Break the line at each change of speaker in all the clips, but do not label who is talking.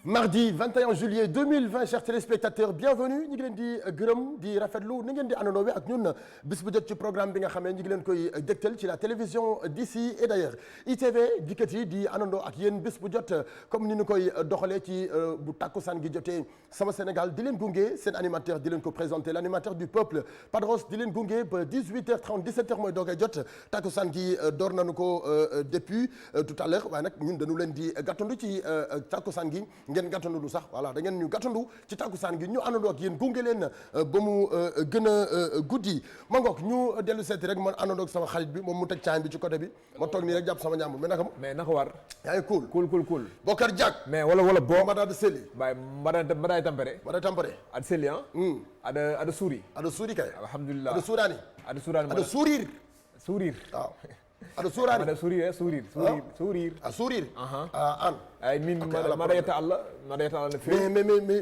mardi 21 juillet 2020 chers téléspectateurs bienvenue ñu ngi leen di gërëm di rafetlu ni ngeen di àndandoo ak ñun bis bu jot ci programme bi nga xamee ñu ngi leen koy dégtal ci la télévision d'ici et d'ailleurs ITV dikkat yi di àndandoo ak yéen bis bu jot comme ni ñu koy doxalee ci bu takkusaan gi jotee sama Sénégal di leen gunge seen animateur di leen ko présenter l'animateur du peuple Padros di leen gunge ba 18h30 17h mooy doogay jot takkusaan gi door nañu ko depuis tout à l'heure waaye nag ñun dañu leen di gàttandu ci takkusaan gi ngeen gàttandu sax voilà da ngeen ñu gàttandu ci takkusaan gi ñu àndandoo ak yéen gunge leen ba mu gën a guddi ma ngoog ñu dellu seeti rek man àndandoo ak sama xarit bi moom mu teg caañ bi ci côté bi ma toog nii rek jàpp sama ñaam mais naka war yaa ngi cool Bokar Diak
mais wala bo
mbaɗa selli
mbaɗa tampere aɗa selli aɗa suuri
kay
alhamdulillah
aɗa suurani
sourire
waaw aɗa suurani
aɗa sourire
an
ay min maɗa yetta Allah no feewi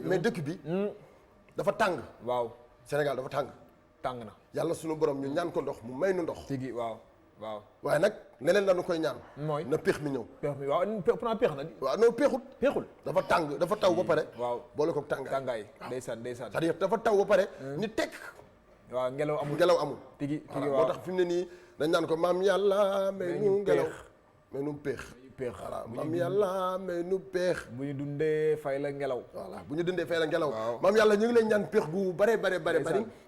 mais dëkk bi dafa tàng
waaw
Sénégal dafa tàng
na
yàlla sunu borom ñu ñaan ko ndox mu may nu ndox
tigi waaw
waaye nag leneen la nu koy ñaan
mooy
na péex mi ñëw
waaw pourtant péex na di
waaw non péexul dafa tàng dafa taw ba pare
waaw
boole ko tàngaay
ndeysaan
c'est-à-dire dafa taw ba pare ni tekk
waaw ngelaw amul
tigi
waaw
moo tax fi mu ne nii dañ naan ko maam yàlla may nu ngelaw may nu péex voilà maam yàlla may nu péex
bu ñu dundee fay la ngelaw
voilà bu ñu dundee fay la ngelaw maam yàlla ñu ngi leen ñaan péex gu bare bari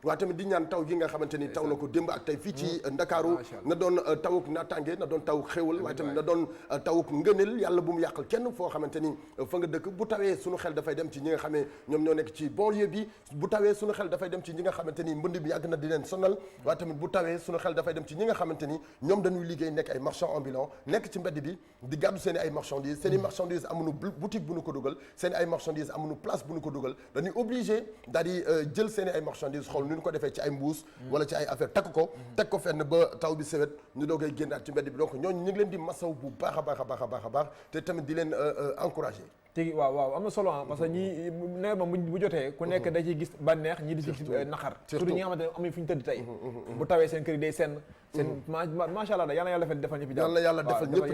waaye tamit di ñaan taw gi nga xamante ni taw na ko démb ak tey fii ci Ndakaaru na doon tawuk naataange na doon taw xéwal waaye tamit na doon tawuk ngëneel yàlla bu mu yàqal kenn foo xamante ni fa nga dëkk bu tawee suñu xel dafay dem ci ñi nga xamee ñoom ñoo nekk ci banlieue bi bu tawee suñu xel dafay dem ci ñi nga xamante ni mbënd bi yàgg na di leen sonal waaye tamit bu tawee suñu xel dafay dem ci ñi nga xamante ni ñoom dañuy liggéey nekk ay marchands ambulants nekk ci mbedd bi di gàddu seen ay marchandises seen i marchandises amuñu boutique bu ñu ko dugal seen i ay marchandises amuñu place bu ñu ko dugal dañuy obligé daal di jël seen i ay marchandises xool nu ñu ko defee ci ay mbuus wala ci ay affaire takk ko fenn ba taw bi sewet ñu doogay génnaat ci mbedd bi donc ñooñu ñu ngi leen di masaw bu baax a baax te tamit di leen encouragé
tigi waaw am na solo parce que ñi nawet moom bu jotee ku nekk da ciy gis bànneex ñi di ci naqar surtout ñi nga xamante ne amuñu fu ñu tëdd tey bu tawee seen kër yi day senn seen macha allah yal na yàlla defal ñëpp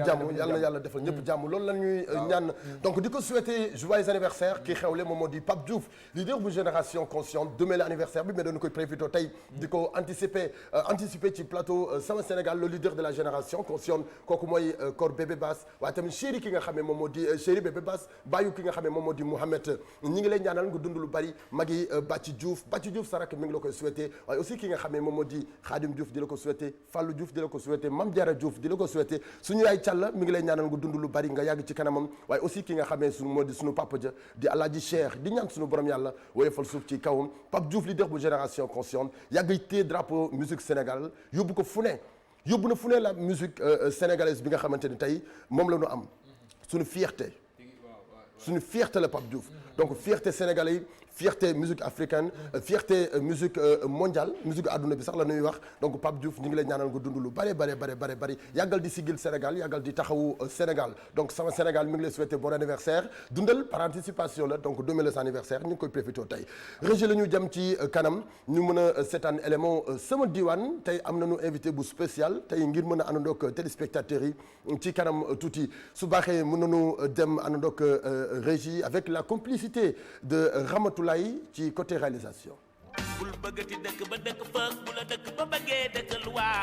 jàmm
yal na yàlla defal ñëpp jàmm loolu la ñuy ñaan donc di ko souhaiter joyeux anniversaire kii xewle moom moo di Pape Diouf leader bu génération consciente demain la anniversaire bi mais dañu koy profité tey di ko anticiper ci plateau Sama Sénégal le leader de la génération consciente kooku mooy Kor Bébé Bass waaye tamit chéri ki nga xam ne moom moo di chéri Bébé Bass bàyyu ki nga xam ne moom moo di Mouhamed ñi ngi lay ñaanal nga dund lu bari magi Bàcci Diouf sarak mi ngi la koy souhaiter waaye aussi ki nga xam ne moom moo di Khadim Diouf di la ko souhaiter Fallou Diouf di la ko souhaiter Mame Diarra Diouf di la ko souhaiter suñu yaay Thialla mi ngi lay ñaanal nga dund lu bari nga yàgg ci kanamam waaye aussi ki nga xamee suñu moo di suñu papa ja di Alaaji Cheikh di ñaan suñu borom yàlla woyofal suuf ci kawam Pape Diouf leader bu génération consciente yàgg téye drapeau musique Sénégal yóbbu na fu ne la musique sénégalaise bi nga xamante ni tey moom la ñu am suñu fierté la Pape Diouf donc fierté sénégalais yi fierté musique africaine fierté musique mondiale musique àdduna bi sax la ñuy wax donc Pape Diouf ñu ngi lay ñaanal nga dund lu bari yàggal di sigil Sénégal yàggal di taxawu Sénégal donc Sama Sénégal mi ngi lay souhaiter bon anniversaire dundal par anticipation la donc demain la anniversaire ñu ngi koy profité tey régie la ñu jëm ci kanam ñu mën a seetaan élément sama diwaan tey am nañu invité bu spécial tey ngir mën a àndandoog téléspectateurs yi ci kanam tuuti su baaxee mën nañu dem àndandoog régie avec la complicité de Ramatoulaye ci côté réalisation.
bul bëggati dëkk ba dëkk fa bu la dëkk ba bëggee dëkkal waa.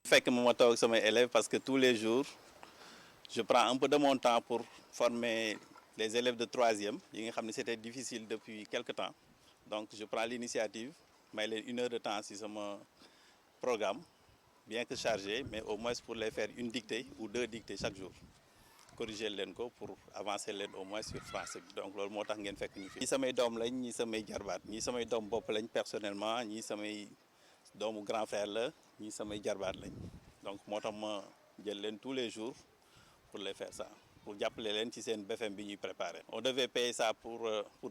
fekk ma toog ak samay élèves parce que tous les jours je prends un peu de mon temps pour former les élèves de troisième yi nga xam ne c'était difficile depuis quelque temps donc je prends l'initiative may leen 1 heure de temps ci sama programme bien que chargé mais au moins pour les faire une dictée ou 2 dictées chaque jour corriger leen ko pour avancer leen au moins sur français bi donc loolu moo tax ngeen fekk ñu fi. ñii samay doom lañ ñii samay jarbaat ñii samay doom bopp lañ personnellement ñii samay doomu grand frère la ñii samay jarbaat lañ donc moo tax ma jël leen tous les jours pour les faire ça pour jàppale leen ci seen BFM bi ñuy préparer. on devait payer ça pour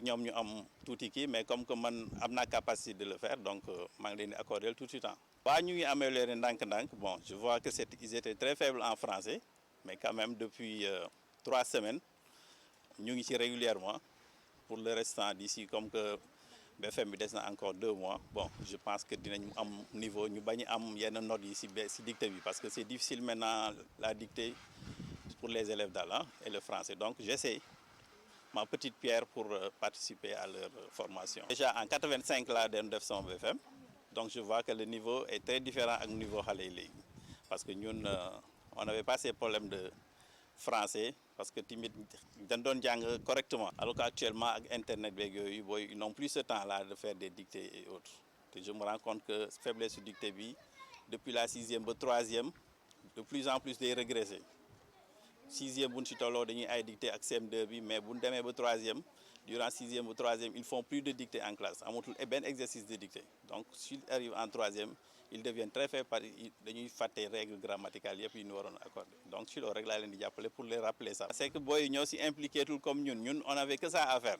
ñoom ñu am tuuti kii mais comme que man am naa capacité de le faire donc maa ngi leen di accorder tout de suite. waaw ñu ngi amélioré ndànk-ndànk bon je vois que ils étaient très faibles en français mais quand même depuis 3 semaines ñu ngi ci régulièrement pour le restant d'ici comme que BFM bi des na encore 2 mois bon je pense que dinañ am niveau ñu bañ am yenn notes yi si dictée bi parce que c'est difficile maintenant la dictée pour les élèves d'Allah et le français donc j'essaie ma petite pierre pour participer à leur formation. Déjà en 85 laa doon def sama BFM donc je vois que le niveau est très différent ak niveau xale yi léegi parce que ñun on n'avait pas ces problèmes de français parce que timit dañ doon jàng correctement alors qu'actuellement ak internet beeg yooyu booy ils n'ont plus ce temps-là de faire des dictées et autres te je me rends compte que faiblesse su dictée bi depuis la 6e ba 3e de plus en plus day régresser 6e bu ñu si tolloo dañuy ay dictée ak CM2 bi mais bu ñu demee ba 3e durant 6e ba 3e ils font plus de dictée en classe amatul benn exercice de dictée donc s'ils arrivent en 3e ils deviennent très faibles parce que dañuy fàtte règles grammaticales yëpp yi ñu waroon accorder donc si loolu rek laa leen di jàppale pour les rappeler ça. c'est que booy ñoo si impliqué tul comme ñun on avait que ça à faire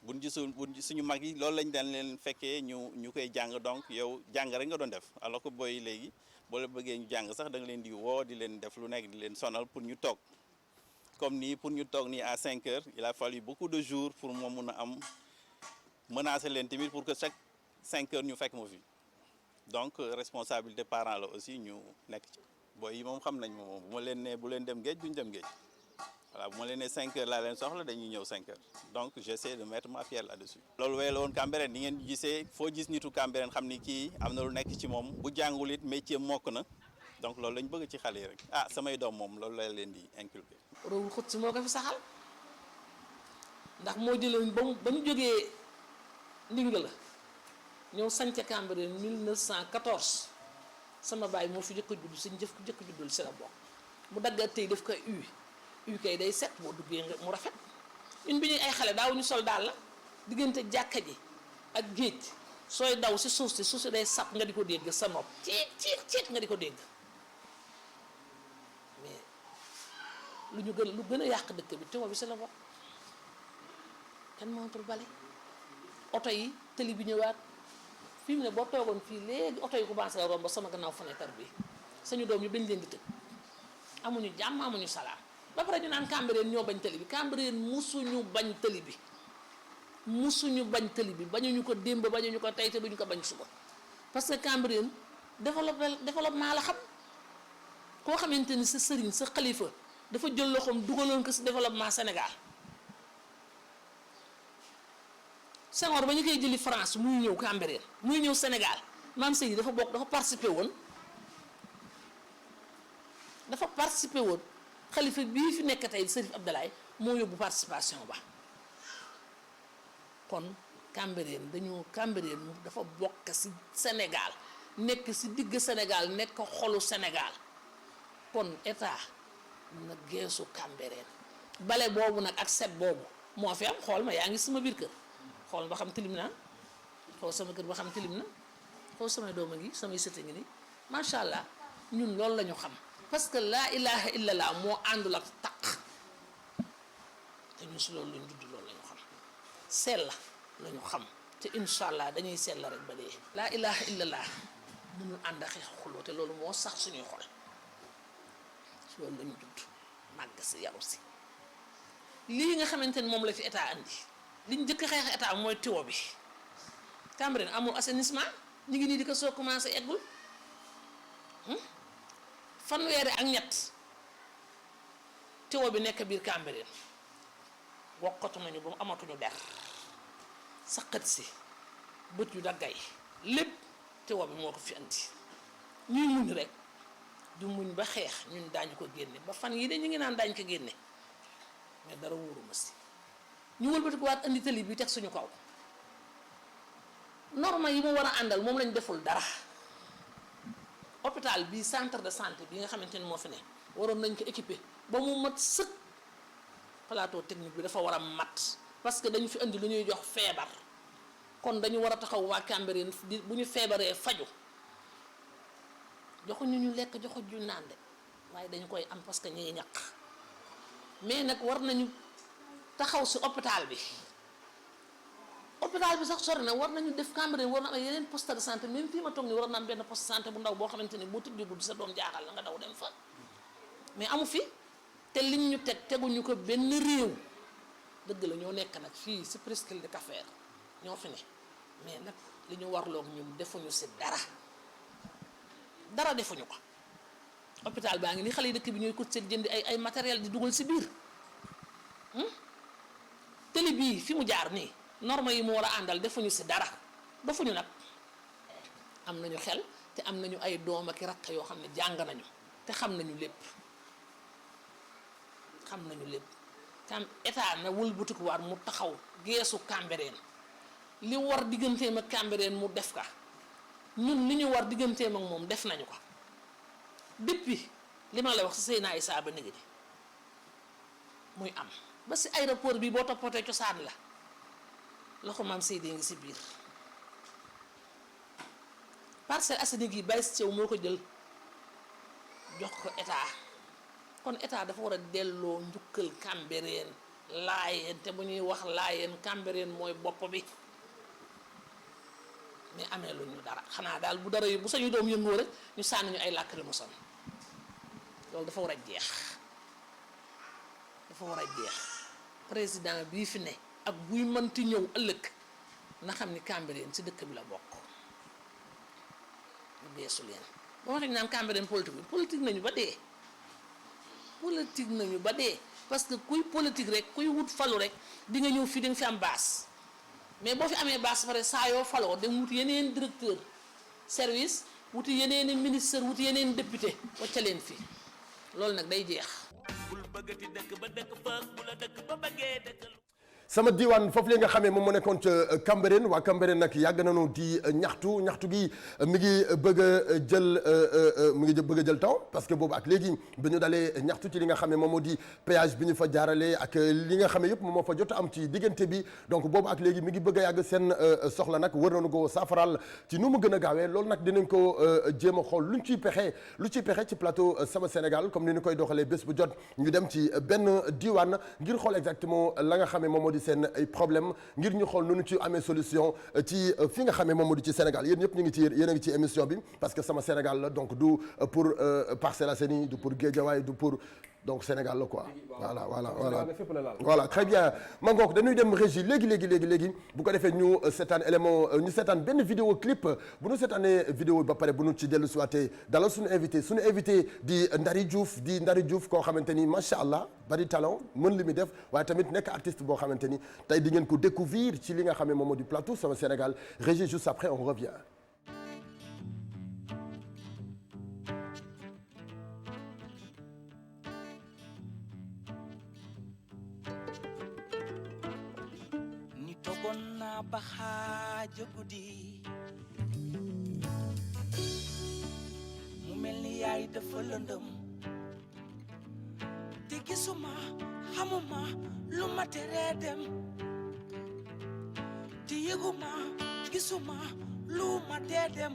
buñ gisul suñu mag yi loolu lañ daan leen fekkee ñu koy jàng donc yow jàng rek nga doon def alors que booy léegi boo la bëggee ñu jàng sax da nga leen di woo di leen def lu nekk di leen sonal pour ñu toog comme nii pour ñu toog nii à 5 heures il a fallu beaucoup de jours pour moo mun a am menacer leen tamit pour que chaque 5 heures ñu fekk ma fi donc responsabilité parent la aussi ñu nekk ci booy yi moom xam nañ moom bu ma leen nee bu leen dem géej duñ dem géej voilà bu ma leen nee 5 heures laa leen soxla dañuy ñëw 5 heures donc j'essaie de mettre ma pierre là-dessus. loolu wéy la woon Cambérène ni ngeen gisee foo gis nitu Cambérène xam ni kii am na lu nekk ci moom bu jàngul it métier mokk na donc loolu lañ bëgg ci xale yi rek samay doom moom loolu la leen di inculquer.
Rohul Quds moo ko fi saxal ndax moo jëlee ba mu jógee Ndingler ñëw sanc Cambérène 1914 sama baay moo fi jëkk a judd suñ jëkk juddul si la bokk mu dagga tey def ko u kay day set boo duggee nga mu rafet ñun bi ñuy ay xale daawuñu sol daal la diggante jàkka ji ak géej sooy daw si suuf si day sap nga di ko dégg sa nopp ciit nga di ko dégg mais lu gën a yàq dëkk bi teewa bi si la bokk kenn mënatul bale oto yi tëli bi ñëwaat fii mu ne boo toogoon fii léegi oto yi commencé la romb sama gannaaw fenêtre bi sañu doom yi bañ leen di tëj amuñu jàmm amuñu salaam ba pare ñu naan Cambérène ñoo bañ tëli bi Cambérène musuñu bañ tëli bi bañuñu ko démb bañuñu ko tey te duñu ko bañ suba parce que Cambérène développement la xam koo xamante ni sa sëriñ sa xalifa dafa jël loxoom dugaloon ko si développement Sénégal Senghor ba ñu koy jëli France muy ñëw Cambérène muy ñëw Sénégal maam Seydi dafa participer woon xalifa bii fi nekk tey Serif Abdoulaye moo yóbbu participation ba kon Cambérène dafa bokk ci Sénégal nekk ci digg Sénégal nekk xolu Sénégal kon état na geesu Cambérène bale boobu nag ak set boobu moo fi am xool ma yaa ngi sama biir kër xool ba xam tilim naa xool sama kër ba xam tilim na xool samay doom a ngi samay sëte ngi ni macha allah ñun loolu la ñu xam parce que laa ilaha illallah moo àndul ak taq te ñun si loolu lañ judd loolu la ñu xam sell la ñu xam te incha allah dañuy sell rek ba dee laa ilaha illallah mënul ànd ak xuloo te loolu moo sax suñuy xol si loolu la ñu judd màgg si yaru si lii nga xamante ni moom la fi état andi liñ njëkk xeex état mooy tiwo bi Cambérène amul assainissement ñu ngi nii di ko soo commencé eggul fanweeri ak ñett tiwo bi nekk biir Cambérène wokkatu nañu ba mu amatuñu der saqat si bët yu daggay lépp tiwo bi moo ko fi andi ñuy muñ rek du muñ ba xeex ñun daañu ko génne ba fan yi de ñu ngi naan daañu ko génne mais dara wóoruma si ñu wëlbati ko waat andi tali bi teg suñu kaw norme yi mu war a àndal moom lañ deful dara hôpital bi centre de santé bi nga xamante ni moo fi ne waroon nañ ko équiper ba mu mat sëkk plateau technique bi dafa war a mat parce que dañu fi andi lu ñuy jox feebar kon dañu war a taxaw waa Cambérène bu ñu feebaree faju joxuñu ñu lekk joxuñu ñu naan de waaye dañu koy am parce que ñuy ñaq mais nag war nañu taxaw si hôpital bi sax sori na war nañu def Cambérène war na am yeneen poste de santé même fii ma toog ni war na am benn poste de santé bu ndaw boo xamante ni boo tëddee guddi sa doom jaaxal la nga daw dem fa mais amu fi te liñ ñu teguñu ko benn réew dëgg la ñoo nekk nag fii si presqu'île de Cap-Vert ñoo fi ne mais nag li ñu warloog ñun defuñu si dara defuñu ko. hôpital baa ngi nii xale yi dëkk bi ñooy cotiser jëndi ay matériel di dugal si biir télé bii fi mu jaar nii norme yi mu war a àndal defuñu si dara defuñu nag am nañu xel te am nañu ay doom ak i rakk yoo xam ne jàng nañu te xam nañu lépp tam état na wëlbatikuwaat mu taxaw geesu Cambérène li war digganteem ak Cambérène mu def ka ñun li ñu war digganteem ak moom def nañu ko depuis li ma la wax si Seyna Issa ba néegi muy am ba si aéroport bi boo toppatee cosaan la loxo maam Seydi ngi si biir Parcelles Assainies gi Baye Thiaw moo ko jël jox ko état kon état dafa war a delloo njukkal Cambérène laayeen te bu ñuy wax laayeen Cambérène mooy bopp bi mais amee lu ñu dara xanaa daal bu dara yi bu sañu doom yëngoo rek ñu sànni ñu ay lacrymogène loolu dafa war a jeex président bii fi ne ak buy mënti ñëw ëllëg na xam ni Cambérène ci dëkk bi la bokk mu beesu leen ba waxee naan Cambérène politique nañu ba dee parce que kuy politique rek kuy wut falu rek di nga ñëw fii di nga fi am baas mais boo fi amee baas pare saa yoo faloo dem wuti yeneen directeur service wuti yeneen ministre wuti yeneen député wacca leen fi loolu nag day jeex.
bul bëggati dëkk ba dëkk fa bu la dëkk ba bëggee dëkk.
sama diwaan foofu la nga xamee moom moo nekkoon ca Cambérène waa Cambérène nag yàgg nañu di ñaxtu gi mi ngi bëgg a jël temps parce que boobu ak léegi ba ñu dalee ñaxtu ci li nga xam ne moom moo di péage bi ñu fa jaarale ak li nga xam ne yëpp moom moo fa jot am ci diggante bi donc boobu ak léegi mi ngi bëgg a yàgg seen soxla nag war nañu ko saafaral ci nu mu gën a gaawee loolu nag dinañ ko jéem a xool lu ciy pexe ci plateau Sama Sénégal comme ni ñu koy doxalee bés bu jot ñu dem ci benn diwaan ngir xool exactement la nga xam ne moom moo di seen ay problème ngir ñu xool nu ñu ci amee solution ci fi nga xamee moom moo di ci Sénégal yéen ñëpp ñu ngi ci yéen a ngi ci émission bi parce que Sama Sénégal la donc du pour Parcelles Assainies du pour Guédiawaye du pour donc Sénégal la quoi voilà très bien ma ngoog dañuy dem régie léegi bu ko defee ñu seetaan benn vidéo clip bu ñu seetaanee vidéo ba pare bu ñu ci dellu siwaatee dalal suñu invité di Ndari Diouf koo xamante ni macha allah bari talent mën li muy def waaye tamit nekk artiste boo xamante ni tey di ngeen ko découvrir ci li nga xam ne moom moo di plateau Sama Sénégal régie juste après on revient.
ba xaaja guddi mu mel ni yaay dafa lëndëm te gisuma xamuma lu ma teree dem te yëguma gisuma lu ma tee dem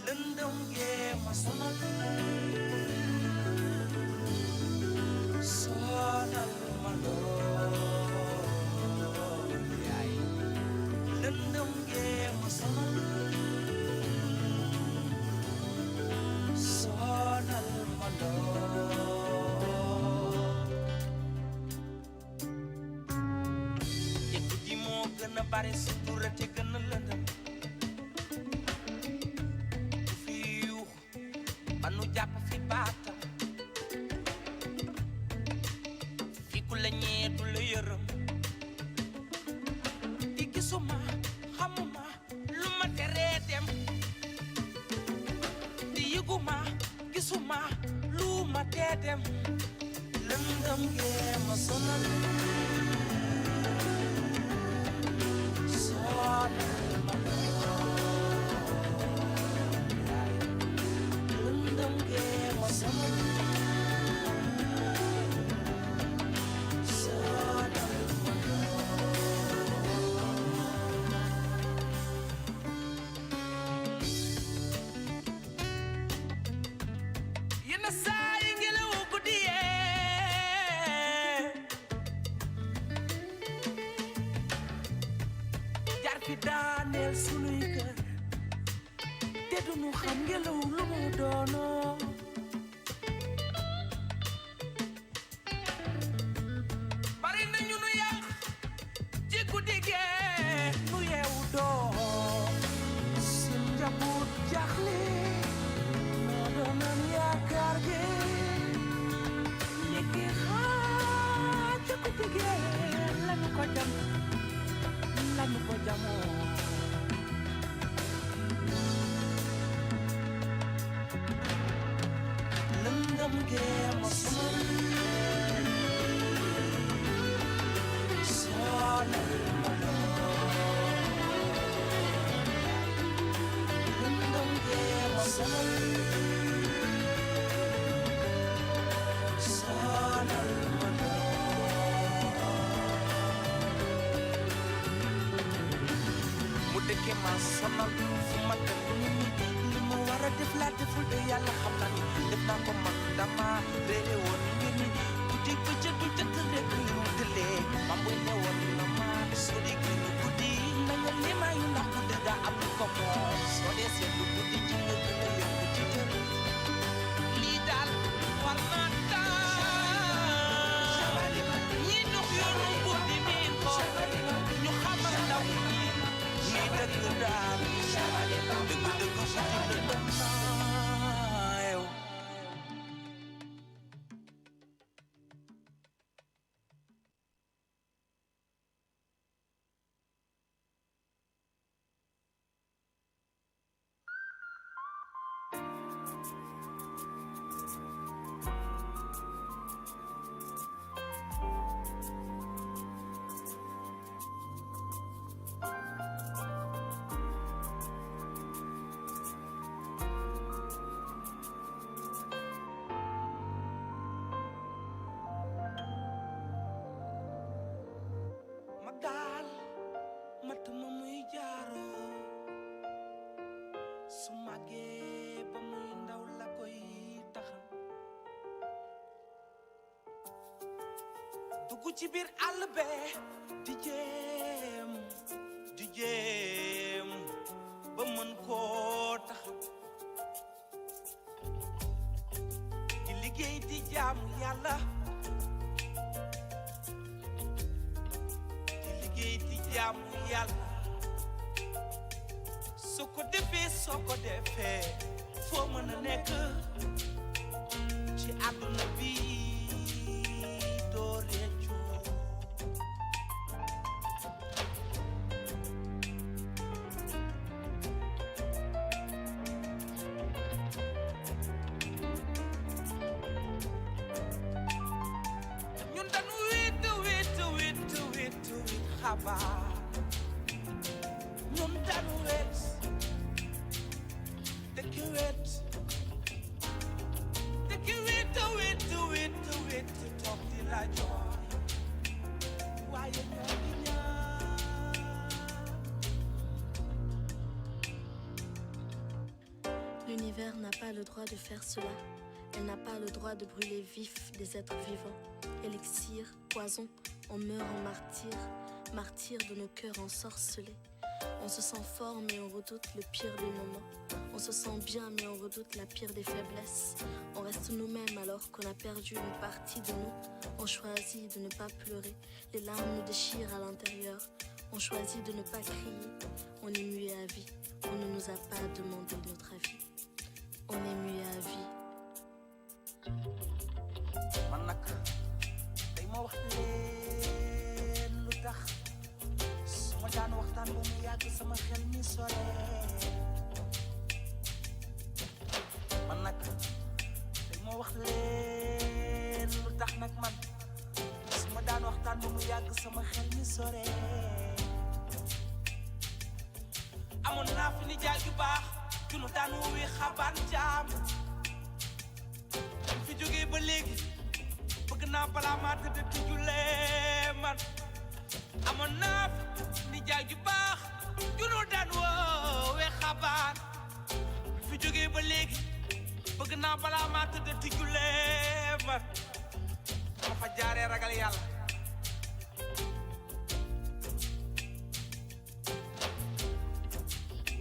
lëndëm gee ma sonal ma lool lëndëm gee ma sonal ma lool te guddi moo gën a bari sutura te gën a lëndëm du fi yuux ba nu jàpp fi baatam fi ku la ñee du la yërëm di gisuma xamuma lu ma teree dem di yëguma gisuma lu ma tee dem lëndëm gee ma sonal ma lëndëm gee ma sonal daaneel sunuy kër te duñu xam ngelaw lu mu doonoo bari na ñu nu yàq lëndëm gee ma sonal sonal ma lëndëm gee ma sonal sonal ma mu dëkkee ma sonal fu ma dem li ma war a def laa deful de yàlla xam na ni def naa ko man dama réere woon mbir mi guddi bëccëg du jëkk rek li mu tëlee ma buy ne woon na ma soo dee génn guddi na nga limaayu ndax guddi daa am ko moom soo dee seetlu guddi ci nga gën a yëngu ci kër lii daal war naa taal ñi dox yoonu guddi miin ko ñu xamal ndaw ñi lii dëgg daal dëgg dëgg guddi lëndëm naa yow ma daal mat ma muy jaaroo su màggee ba muy ndaw la koy taxam dugg ci biir àll bee di jéem ba mën koo taxam di liggéey di jaamu yàlla di jaamu yàlla soo ko defee foo mën a nekk ci àdduna bi doo réccu ñun dañu wit xabaar ñun dañu wet dëkk wet toog di la jooy waaye ñoo ngi ñaan.
L'univers n'a pas le droit de faire cela. Elle n'a pas le droit de brûler vif des êtres vivants. Élixir, poison, on meurt en martyr, martyr de nos cœurs ensorcelés. On se sent fort mais on redoute le pire des moments. On se sent bien mais on redoute la pire des faiblesses. On reste nous-mêmes alors qu'on a perdu une partie de nous. On choisit de ne pas pleurer, les larmes nous déchirent à l'intérieur. On choisit de ne pas crier, on est muet à vie. On ne nous a pas demandé notre avis. On est muet à vie.
man nag day ma wax leen lu tax su ma daan waxtaan ba mu yàgg sama xel mi sore man nag day ma wax leen lu tax nag man su ma daan waxtaan ba mu yàgg sama xel mi sore amoon naa fi ni jaay ju baax ju nu daan woowee xabaan jaam fi jógee ba léegi bëgg naa balaa maa tëdd di jullee man amoon naa fi ni jaay ju baax ju nu daan woowee xabaan fi jógee ba léegi bëgg naa balaa maa tëdd di jullee man ma fa jaaree ragal yàlla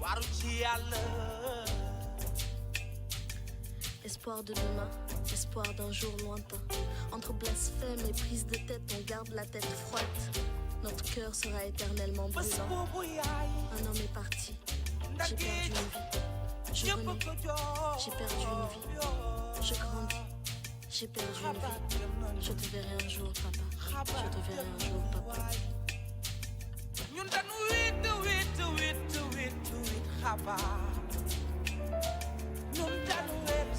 waaru ci yàlla.
Espoir de demain, espoir d'un jour lointain. Entre blasphème et prise de tête, on garde la tête froide. Notre cœur sera éternellement brûlant. Un homme est parti. J'ai perdu une vie. Je renais. J'ai perdu une vie. Je grandis. J'ai perdu une vie. Je te verrai un jour, papa. Je te verrai un jour, papa.
ñun dañu wit xabaar ñun dañu wet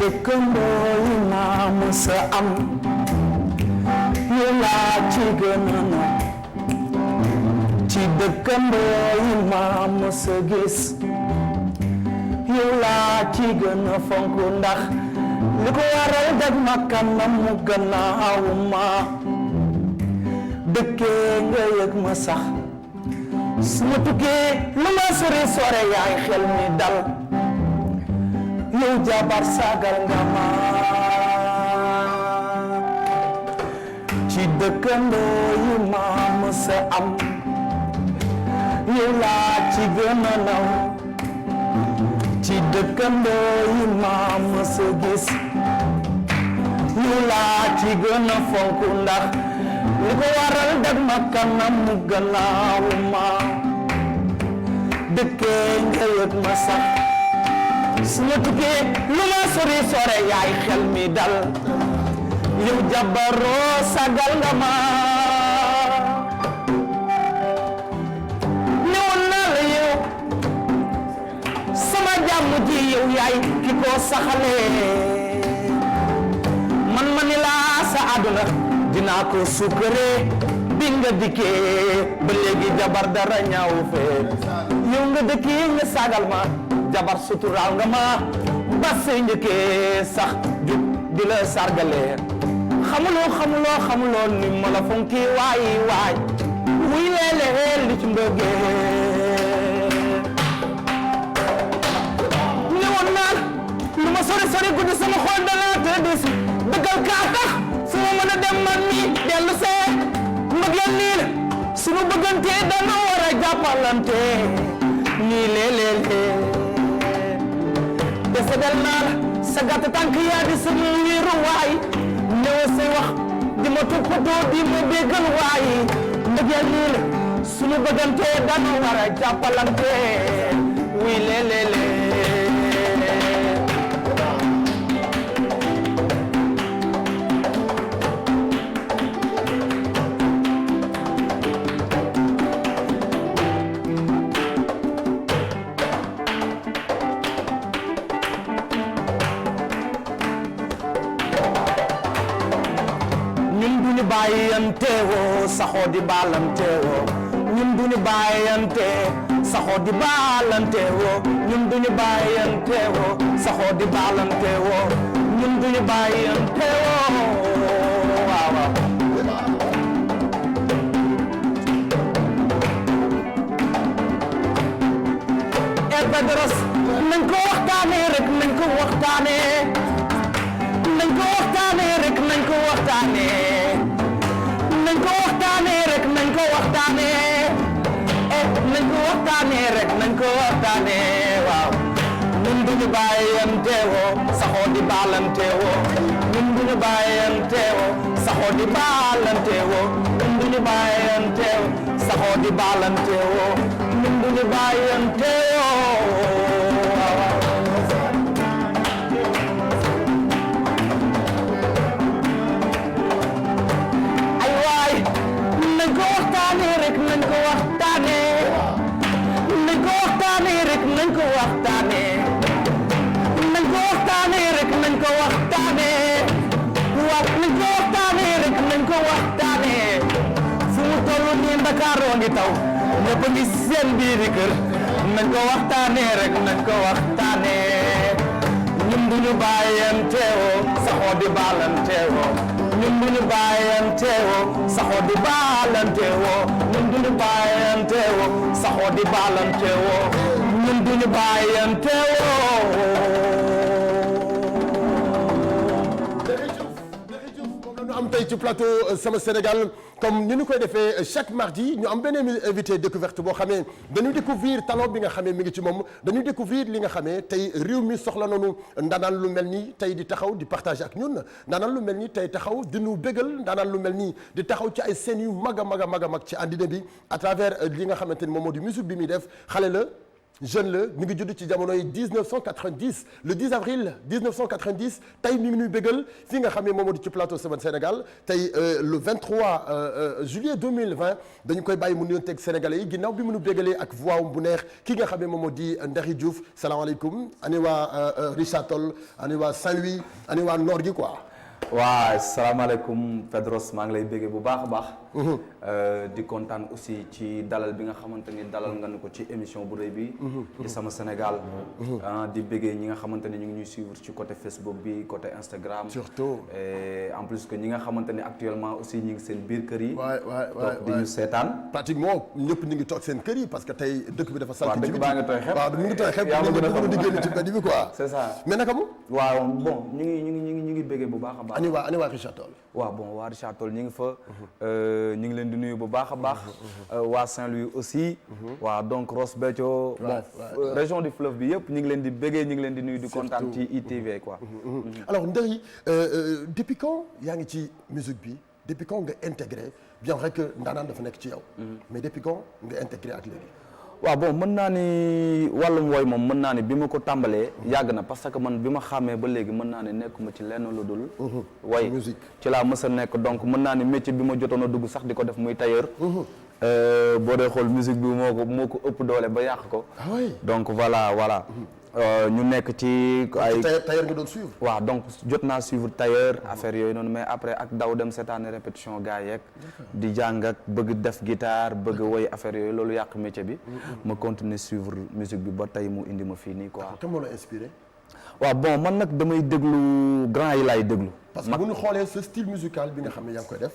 dëkkandoo yi ma mësa am yow laa ci gën a naw ci dëkkandoo yi ma mësa gis yow laa ci gën a fonk ndax li ko waral dag ma kanam mu gannaaw ma dëkkee nga yëg ma sax su ma tukkee lu ma sore sore yaay xel mi dal yow jabar sagal nga ma ci dëkkandoo yi ma mësa am yow laa ci gën a naw ci dëkkandoo yi ma mësa gis yow laa ci gën a fonk ndax li ko waral dag ma kanam mu gannaaw ma dëkkee nga yëg ma sax su ma tukkee lu ma sori sore yaay xel mi dal yow jabaroo sagal nga ma newoon naa la yow sama jàmm ji yow yaay ki ko saxalee man ma ni laa sa àdduna dinaa ko sukkëree bi nga dikkee ba léegi jabar dara ñaaw fee yow nga dëkkee nga sagal ma jabar suturaal nga ma ba say njëkkee sax jub di la sargalee xamuloo ni ma la fonki waay wuy leeleel li ci mbëggee ne woon naa lu ma sori guddi sama xol dana tëdd si dëggal kaa tax su ma mën a dem man mi dellu see mbëggeel nii la suñu bëggante dana war a jàppalante nii leeleel desedel naa la sa gàtt tànk yaa di sama wéeru waay ñëw say wax di ma toppatoo di ma béggal waay mbëggeel nii la suñu bëggante dana war a jàppalante wuy leelele bàyyante woo saxoo di baalante woo ñun duñu bàyyante saxoo di baalante woo ñun duñu bàyyante woo saxoo di baalante woo ñun duñu bàyyante woo waaw waaw Pedros nañ ko waxtaanee rek nañ ko waxtaanee nañ ko waxtaanee rek nañ ko waxtaanee nañ ko waxtaanee rek nañ ko waxtaanee nañ ko waxtaanee rek nañ ko waxtaanee waaw ñun duñu bàyyante woo saxoo di baalante woo ñun duñu bàyyante woo saxoo di baalante woo ñun duñu bàyyante woo saxoo di baalante woo ñun duñu bàyyante woo nañ ko waxtaanee rek nañ ko waxtaanee nañ ko waxtaanee rek nañ ko waxtaanee nañ ko waxtaanee rek nañ ko waxtaanee waaw nañ ko waxtaanee rek nañ ko waxtaanee fu mu toll nii Ndakaaroo ngi taw ñëpp ngi seen biiri kër nañ ko waxtaanee rek nañ ko waxtaanee ñun duñu bàyyanteewoo saxoo di baalanteewoo ñun duñu bàyyanteewoo saxoo di baalanteewoo ñun duñu bàyyanteewoo saxoo di baalanteewoo ñun duñu bàyyanteewoo.
am tey ci plateau Sama Sénégal comme ni ñu koy defee chaque mardi ñu am benn invité découverte boo xamee dañuy découvrir talent bi nga xamee mi ngi ci moom dañuy découvrir li nga xamee tey réew mi soxla nañu ndaanaan lu mel nii tey di taxaw di partager ak ñun ndaanaan lu mel nii tey taxaw di nu bégal ndaanaan lu mel nii di taxaw ci ay scènes yu mag a mag a mag a mag ci àddina bi à travers li nga xamante ni moom moo di musique bi muy def xale la jeune la mi ngi judd ci jamonoy 1990 le 10 avril 1990 tey mi ngi nuy bégal fii nga xam ne moom moo di ci plateau Sen Sénégal tey le 23 juillet 2020 dañu koy bàyyi mu nuyonteeg sénégalais yi ginnaaw bi mu nu bégalee ak voix bu neex ki nga xam ne moom moo di Ndari Diouf salaamaaleykum ani waa Richard Toll ani waa Saint-Louis ani waa Nord gi quoi.
waaw salaamaaleykum Pedros maa ngi lay béggee bu baax a baax. di kontaan aussi ci dalal bi nga xamante ni dalal nga ko ci émission bu rëy bi. di Sama Sénégal. di béggee ñi nga xamante ni ñu ngi ñuy suivre ci côté Facebook bi côté Instagram.
surtout
et en plus que ñi nga xamante ni actuellement aussi ñi ngi seen biir kër yi.
waay
di ñu seetaan.
pratiquement ñëpp ñu ngi toog seen kër yi parce que tey dëkk bi dafa salté.
dëkk baa ngi tooy xepp
waaw mi ngi tooy xepp ñu ngi génn ci mbedd bi quoi.
c'est ça
mais naka mu.
waaw bon ñu ngi béggee bu baax a baax.
ani waa Richard Toll.
waaw bon waa Richard Toll ñu ngi fa. ñu ngi leen di nuyu bu baax a baax. waa Saint-Louis aussi. waaw donc Ross Béthio. bon région du fleuve bi yëpp ñu ngi leen di béggee ñu ngi leen di nuyu di kontaan ci ITV quoi.
alors Ndari depuis quand yaa ngi ci musique bi depuis quand nga intégré bien vrai que ndaanaan dafa nekk ci yow. mais depuis quand nga intégré ak léegi.
waaw bon mën naa ni wàllum wooy moom mën naa ni bi ma ko tàmbalee yàgg na parce que man bi ma xàmmee ba léegi mën naa ni nekkuma ci lenn lu dul way
musique
ci laa mës a nekk donc mën naa ni métier bi ma jotoon a dugg sax di ko def muy tailleur boo dee xool musique bi moo ko ëpp doole ba yàq ko donc voilà ñu nekk ci ay
tailleur nga doon suivre.
waaw donc jot naa suivre tailleur affaire yooyu noonu mais après ak daw dem seetaani répétition gars yeeg di jàng ak bëgg def guitare bëgg woy affaire yooyu loolu yàq métier bi ma continuer suivre musique bi ba tey mu indi ma fii nii quoi.
kan moo la inspiré.
waaw bon man nag damay déglu grand yi laay déglu.
parce que bu ñu xoolee ce style musical bi nga xam ne yaa ngi koy def.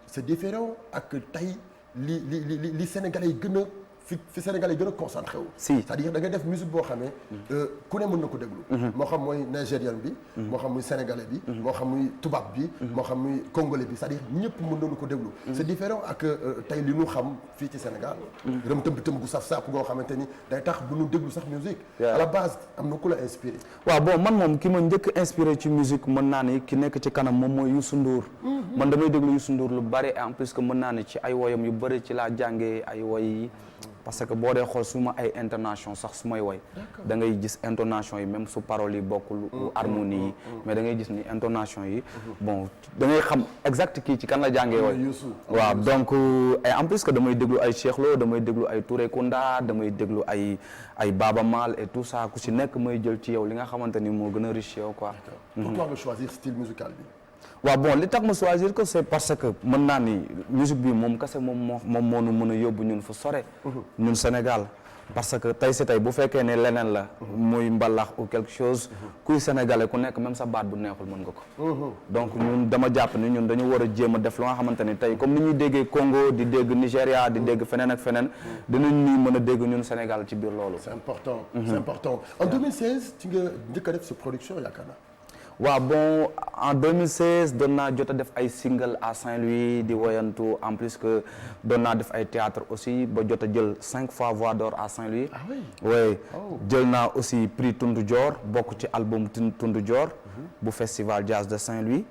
c'est différent ak tey li Sénégalais yi gën a fi Sénégalais yi gën a concentré wu.
si
c'est-à-dire da ngay def musique boo xamee ku ne mën na ko déglu. moo xam mooy nigérian bi. moo xam muy sénégalais bi. moo xam muy tubaab bi. moo xam muy congolais bi c'est-à-dire ñëpp mën nañu ko déglu. c'est différent ak tey li ñu xam fii ci Sénégal. rëm tëmb gu saf-saf ngoo xamante ni day tax bu ñu déglu sax musique. à la base am na ku la inspiré.
waaw bon man moom ki ma njëkk inspiré ci musique mën naa ni ki nekk ci kanam moom mooy Youssou Ndour. man damay déglu Youssou Ndour lu bari en plus que mën naa ni ci ay woyam yu bari ci laa jàngee ay woy yi. parce que boo dee xool su ma ay intonation sax su may woy da ngay gis intonation yi même su paroles yi bokkul harmonie yi mais da ngay gis ni intonation yi bon da ngay xam exact kii ci kan la jàngee woy waaw donc et en plus que damay déglu ay Cheikh Lo damay déglu ay Touré Kunda damay déglu ay Baba Maal et tout ça ku si nekk may jël ci yow li nga xamante ni moo gën a riche yow quoi.
pourquoi nga choisir style musical bi.
waaw bon li tax ma choisir que c'est parce que mën naa ni musique bi moom kese moom moo nu mën a yóbbu ñun fa sore ñun Sénégal parce que tey si tey bu fekkee ne leneen la muy mbalax ou quelque chose kuy sénégalais ku nekk même sa baat bu neexul mën nga ko donc ñun dama jàpp ni ñun dañu war a jéem a def lu nga xamante ni tey comme ni ñuy déggee Congo di dégg Nigéria di dégg feneen ak feneen dinañ ñuy mën a dégg ñun Sénégal ci biir loolu
c'est important c'est important en 2016 ci nga njëkk a def sa production yaakaar naa.
waaw bon en 2016 doon naa jot a def ay single à Saint-Louis di woyantu en plus que doon naa def ay théâtre aussi ba jot a jël 5 fois voix d'or à Saint-Louis.
ah oui
oui jël naa aussi prix Tundu Dior bokk ci album Tundu Dior bu festival jazz de Saint-Louis.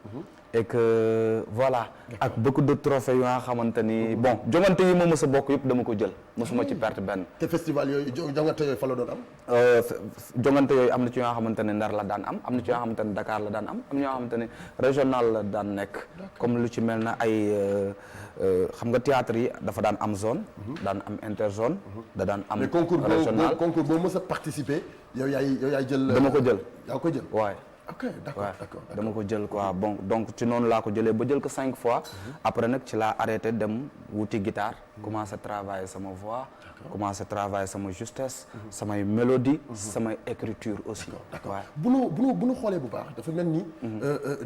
et que voilà ak beaucoup de trophées yu nga xamante ni bon jongante yi ma mës a bokk yëpp dama ko jël mosuma ci perte benn.
te festival yooyu jongante yooyu fa la doon am.
jongante yooyu am na ci yoo xamante ne Ndar la daan am na ci yoo xamante ne Dakar la daan am na ñoo xamante ne régional la daan nekk. comme lu ci mel na ay xam nga théâtre yi dafa daan am zone. daan am interzone. da daan am régional
mais concours boo mës a participer yow yaay jël.
dama ko jël.
yaa ko jël
waaye.
ok d'accord
dama ko jël quoi bon donc ci noonu laa ko jëlee ba jël ko 5 fois après nag ci laa arrêté dem wuti guitare commencé travailler sama voix commencé travailler sama justesse samay mélodie samay écriture aussi
d'accord bu nu xoolee bu baax dafa mel ni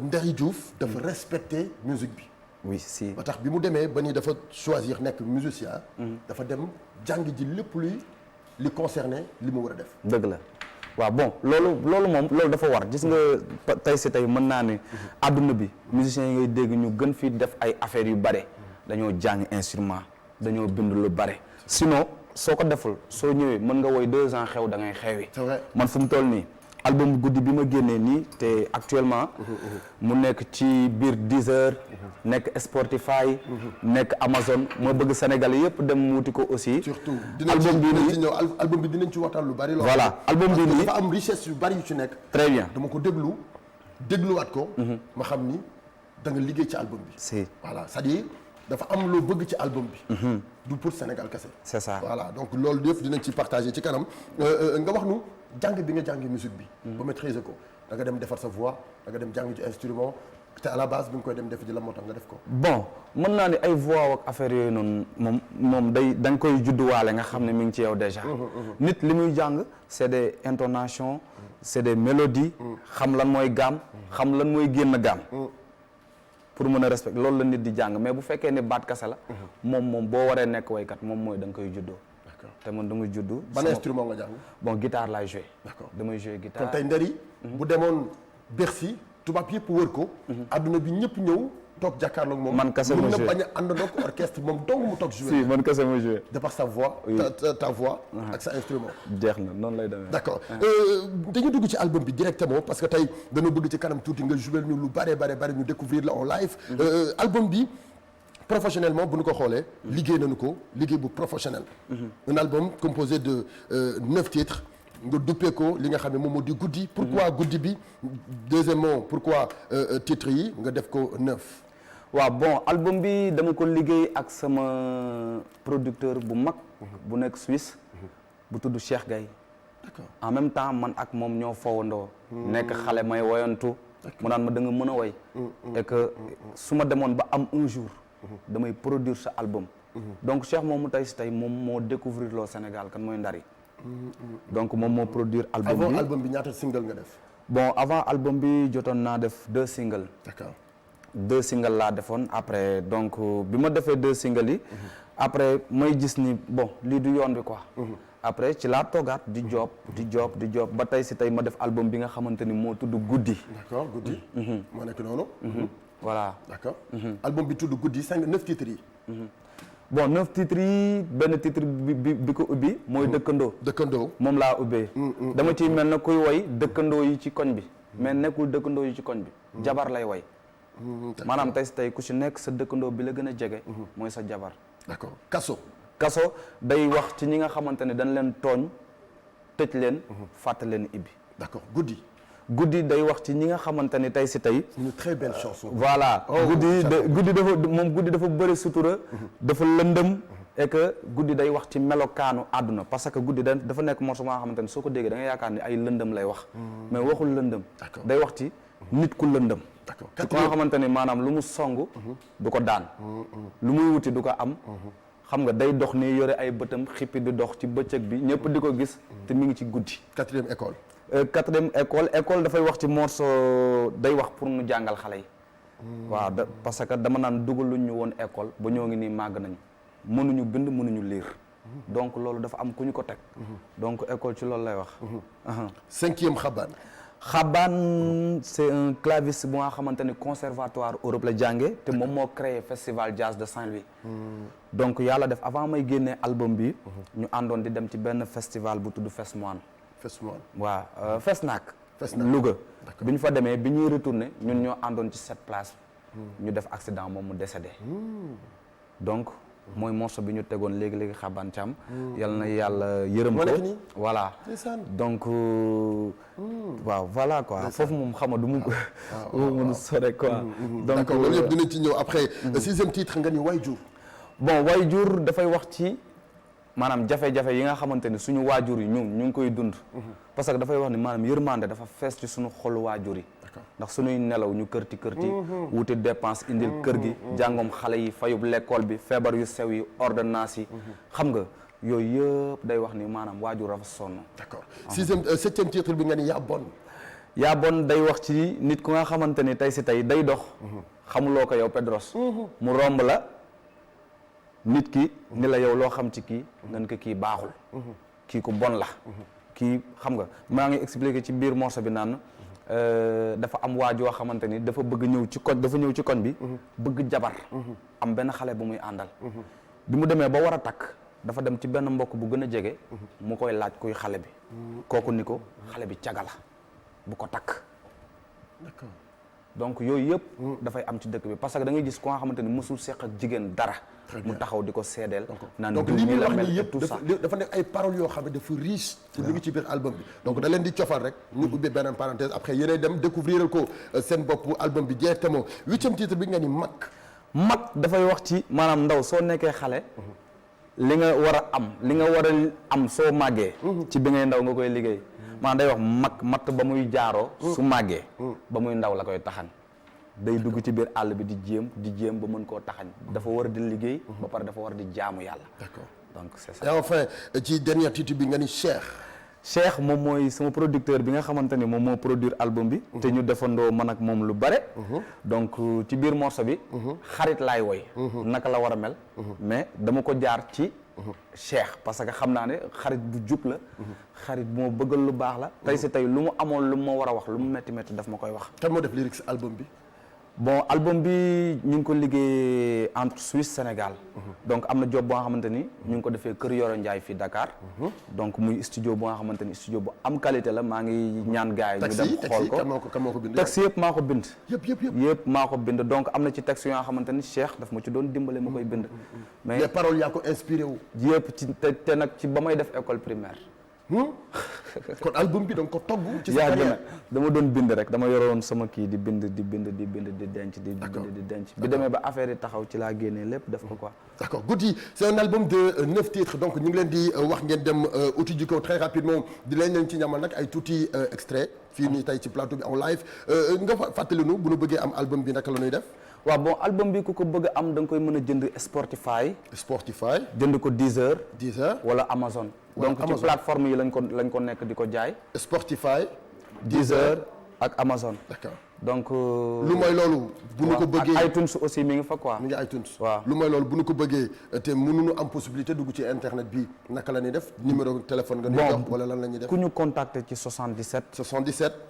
Ndari Diouf dafa respecter musique bi
oui si
ba tax bi mu demee ba ni dafa choisir nekk musicien dafa dem jàng ji lépp li concerné li mu war a def
dëgg la waaw bon loolu dafa war gis nga tey si tey mën naa ne àdduna bi musiciens yi ngay dégg ñu gën fi def ay affaires yu bare dañoo jàng instrument dañoo bind lu bare sinon soo ko deful soo ñëwee mën nga woy 2 ans xew da ngay xewi
c'est vrai
man fu mu toll nii album guddi bi ma génnee nii te actuellement mu nekk ci biir Deezer nekk Spotify nekk Amazon moo bëgg Sénégal yëpp dem wuti ko aussi
surtout
album bi
dinañ ci
nii
ñëw album bi dinañ ci waxtaan lu bari
voilà album bi nii
dafa am richesse yu bari yu ci nekk
très bien
dama ko dégluwaat ko ma xam ni da nga liggéey ci album bi
si
voilà c'est-à-dire dafa am loo bëgg ci album bi du pour Sénégal kese
c'est ça
voilà donc loolu yëpp dinañ ci partager ci kanam nga wax nu jàng bi nga jàngi musique bi ba maîtriser ko da nga dem defar sa voix da nga dem jàng ci instrument te à la base bi nga koy dem def ji la moo tax nga def ko
bon mën naa ni ay voix ak affaire yooyu noonu moom da nga koy judduwaale nga xam ne mi ngi ci yow déjà nit li muy jàng c'est des intonations c'est des mélodies xam lan mooy gamme xam lan mooy génn gamme pour mën a respecter loolu la nit di jàng mais bu fekkee ne baat kase la moom boo waree nekk waykat moom mooy da nga koy juddoo te man dama juddu
ban instrument nga jàng
bon guitare laay joué
d'accord
damay joué guitare
kon tey Ndary bu demoon Bercy tubaab yëpp wër ko adduna bi ñëpp ñëw toog jàkkaarloog moom
man kese ma
mun na
joué
bañ a àndandoo ko orchestre moom dong mu toog joué
si man kese ma joué
de par sa voix ta voix ak sa instrument
jeex na noonu lay demee
d'accord dañu dugg ci album bi directement parce que tey dañoo bëgg ci kanam tuuti nga joué ñu lu bare ñu découvrir la en live album bi professionnellement bu ñu ko xoolee liggéey nañu ko liggéey bu professionnel un album composé de 9 titres nga duppee ko li nga xam ne moom moo di guddi pourquoi guddi bi deuxièmement pourquoi titres yi nga def ko 9
waaw bon album bi dama ko liggéey ak sama producteur bu mag bu nekk Suisse bu tudd Cheikh Gaye
d'accord
en même temps man ak moom ñoo fowandoo nekk xale may woyantu mu naan ma da nga mën a woy et que su ma demoon ba am un jour damay produire sa album donc Cheikh moomu tey si tey moom moo découvrir loo Sénégal kan mooy Ndary donc moom moo produire album bi
avant album bi ñaata single nga def
bon avant album bi jotoon naa def 2 singles
d'accord
2 singles laa defoon après donc bi ma defee 2 singles yi après may gis ni bon lii du yoon bi quoi après ci laa toogaat di job ba tey si tey ma def album bi nga xamante ni moo tudd guddi
d'accord guddi moo nekk noonu
voilà
d'accord album bi tudd guddi 9 titres yi
bon 9 titres yi benn titre bi ko ubbi mooy dëkkandoo moom laa ubbee dama ciy mel na kuy woy dëkkandoo yi ci koñ bi mais nekkul dëkkandoo yi ci koñ bi jabar lay woy maanaam tey si tey ku ci nekk sa dëkkandoo bi la gën a jege mooy sa jabar
d'accord kaso
day wax ci ñi nga xamante ne dañ leen tooñ tëj leen fàtte leen ibbi
d'accord
guddi day wax ci ñi nga xamante ni tey si tey
une très belle chanson
voilà guddi dafa bëri sutura dafa lëndëm et que guddi day wax ci melokaanu àdduna parce que guddi dafa nekk morceau maa xamante ni soo ko déggee da nga yaakaar ni ay lëndëm lay wax mais waxul lëndëm day wax ci nit ku lëndëm ci ko nga xamante ni maanaam lu mu song du ko daan lu muy wuti du ko am xam nga day dox ni yore ay bëtam xippi di dox ci bëccëg bi ñëpp di ko gis te mi ngi ci guddi
quatrième
école dafay wax ci morceau day wax pour nu jàngal xale yi waaw parce que dama naan dugaluñ ñu woon école ba ñoo ngi nii màgg nañ mënuñu bind mënuñu lire donc loolu dafa am ku ñu ko teg donc école ci loolu lay wax
5e
Xabaan c'est un claviste bu nga xamante ni conservatoire Europe la jànge te moom moo créé festival jazz de Saint-Louis donc yàlla def avant may génnee album bi ñu àndoon di dem ci benn festival bu tudd Fesmoine waaw Fesnac Louga bi ñu fa demee bi ñuy retourné ñun ñoo àndoon ci 7 place ñu def accident moom mu décédé donc mooy morceau bi ñu tegoon léegi Xabaan Thiam yal na yàlla yërëm ko voilà donc waaw voilà quoi foofu moom xam nga du mu mën a sore quoi donc
d'accord loolu yëpp dinañ ci ñëw après 6e titre nga ni Wayjur
bon Wayjur dafay wax ci maanaam jafe-jafe yi nga xamante ni suñu waajur yi ñu ngi koy dund parce que dafay wax ni maanaam yërmande dafa fees ci suñu xolu waajur yi ndax suñuy nelaw ñu kërti wuti dépense indil kër gi jàngoom xale yi fayub l'école bi feebar yu sew yi ordonnance yi xam nga yooyu yëpp day wax ni maanaam waajur dafa sonn
d'accord 7e titre bi nga ni yaa bon
day wax ci nit ku nga xamante ni tey si tey day dox xamuloo ko yow Pedros mu romb la nit ki ni la yow loo xam ci kii nan ko kii baaxul kii ku bon la kii xam nga maa ngi expliqué ci biir morceau bi naan dafa am waajoo xamante ni dafa ñëw ci koñ bi bëgg jabar am benn xale bu muy àndal bi mu demee ba war a takk dafa dem ci benn mbokk bu gën a jege mu koy laaj kuy xale bi kooku ni ko xale bi caga la bu ko takk.
d'accord.
donc yooyu yëpp dafay am ci dëkk bi parce que da ngay gis ko nga xamante ni mësul seq ak jigéen dara mu taxaw di ko seedeel naan
donc li muy wax nii yëpp dafa nekk ay paroles yoo xam ne dafa riche ci li ngi ci biir album bi donc da leen di cofal rek ñu ubbi beneen parenthèse après yéenay dem découvrir ko seen bopp album bi directement 8e titre bi nga ni mag
dafay wax ci maanaam ndaw soo nekkee xale li nga war a am li nga war a am soo màggee ci bi ngay ndaw nga koy liggéey maanaam day wax mag matt ba muy jaaroo su màggee ba muy ndaw la koy taxañ day dugg ci biir àll bi di jéem ba mën koo taxañ dafa war a di liggéey ba pare dafa war a di jaamu yàlla
d'accord
donc c'est ça
et enfin ci dernier titre bi nga ni Cheikh
moom mooy sama producteur bi nga xamante ni moom moo produire album bi te ñu defandoo man ak moom lu bare donc ci biir morceau bi xarit laay woy naka la war a mel mais dama ko jaar ci Cheikh parce que xam naa ne xarit bu jub la xarit bu ma bëggal lu baax la tey si tey lu mu amoon lu ma war a wax lu mu métti daf ma koy wax
kan moo def lyrics album bi
bon album bi ñu ngi ko liggéey entre Suisse Sénégal donc am na job boo nga xamante ni ñu ngi ko defee Kër Yoro Ndiaye fii Dakar donc muy studio boo nga xamante ni studio bu am qualité la maa ngi ñaan gaay ñu dem xool ko
kan moo ko bind
texte yëpp maa ko bind
yëpp
maa ko bind donc am na ci texte yoo nga xamante ni Cheikh daf ma ci doon dimbale ma koy bind mais
les paroles yaa ko inspiré wu
yëpp ci te nag ci ba may def école primaire
kon album bi da nga ko togg ci sa carrière
dama doon bind rek dama yoroon sama kii di bind di denc bi demee ba affaire yi taxaw ci laa génnee lépp def ko quoi
d'accord Goudy c'est un album de 9 titres donc ñu ngi leen di wax ngeen dem uti ji ko très rapidement di leen ci ñamal nag ay tuuti extrait fii nii tey ci plateau bi en live nga fàttali nu bu nu bëggee am album bi naka la ñuy def
waaw bon album bi ku ko bëgg a am da nga koy mën a jënd Spotify jënd ko Deezer wala Amazon donc ci plateforme yi lañ ko nekk di ko jaay
Spotify
Deezer ak Amazon
d'accord
donc
lu mooy loolu bu nu ko bëggee
ak iTunes aussi mi ngi fa quoi
mi ngi iTunes
waaw
lu mooy loolu bu nu ko bëggee te mënuñu am possibilité dugg ci internet bi naka la ñuy def numéro téléphone nga ñuy jox wala lan la ñuy def
ku ñu contacter ci 77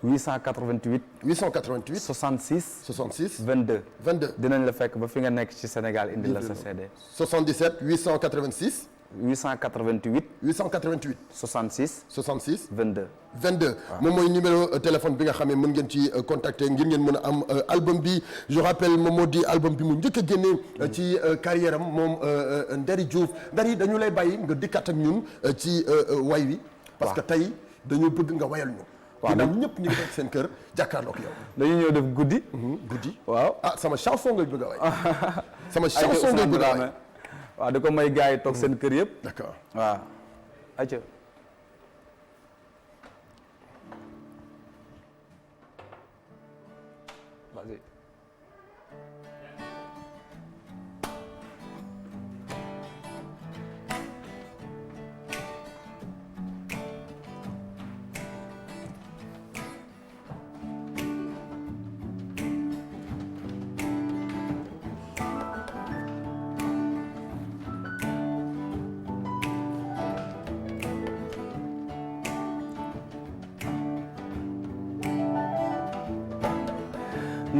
888 66 22 dinañ la fekk ba fi nga nekk ci Sénégal indi la sa CD
77 888 66 22 moom mooy numéro téléphone bi nga xam ne mën ngeen ci contacter ngir ngeen mën a am album bi je rappelle moom moo di album bi mu njëkk a génne ci carrière am moom Ndary Diouf Ndary dañu lay bàyyi nga dikkaat ak ñun ci way wi parce que tey dañu bëgg nga wayal ñu waaw ñoom ñëpp ñu ngi def seen kër jàkkaarloog yow
dañu ñëw def guddi waaw
sama chanson ngay bëgg a way sama chanson ngay bëgg a way
waaw di ko may gars yi toog seen kër yëpp.
d'accord
waaw. ayca. vas-y.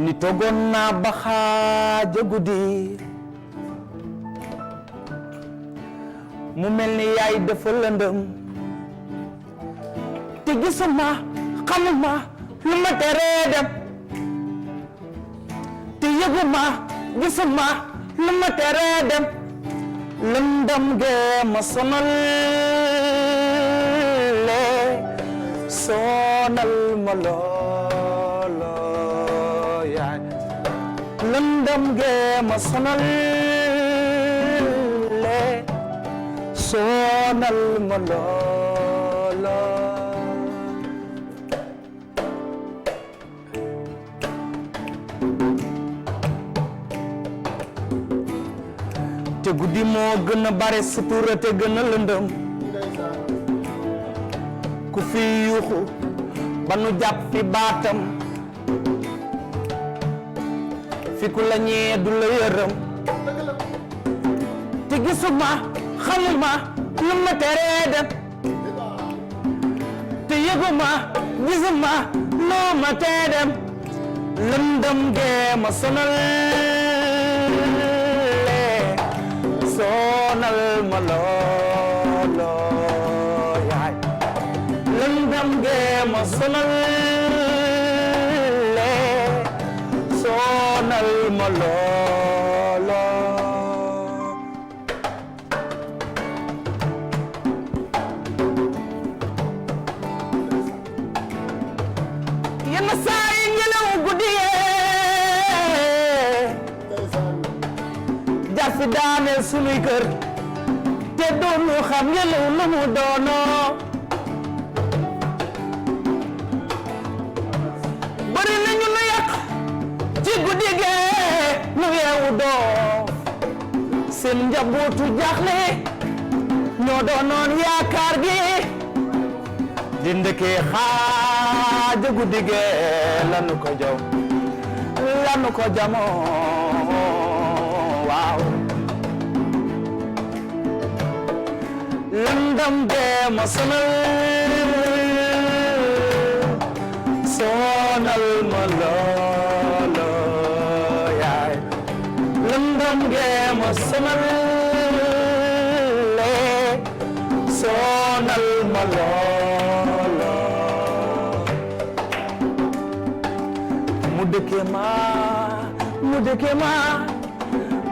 ni togoon naa ba xaaja guddi mu mel ni yaay dafa lëndëm te gisuma xamuma lu ma teree dem te yëguma gisuma lu ma teree dem lëndëm gee ma sonal ma loolo yaay lëndëm gee ma sonal sonal ma loolo te guddi moo gën a bare sutura te gën a lëndëm ku fi yuuxu ba nu jàpp fi baatam fi ku la ñee du la yërëm te gisuma xamuma lu ma teree dem te yëguma gisuma loo ma tee dem lëndëm gee ma sonal sonal ma loolo yaay lëndëm gee ma sonal ma loolo yenn saa yi ngelaw guddi yee jar fi daaneel sunuy kër te doonu xam ngelaw lu mu doonoo bari nañu lu yàq ci guddi gee nu yeewu doo seen njabootu jaaxle ñoo doonoon yaakaar gi di ndekee xaaja guddi gee lanu ko jaw lanu ko jamoo waaw lëndëm gee ma sonal ma loolo yaay lëndëm gee ma sonal ma loolo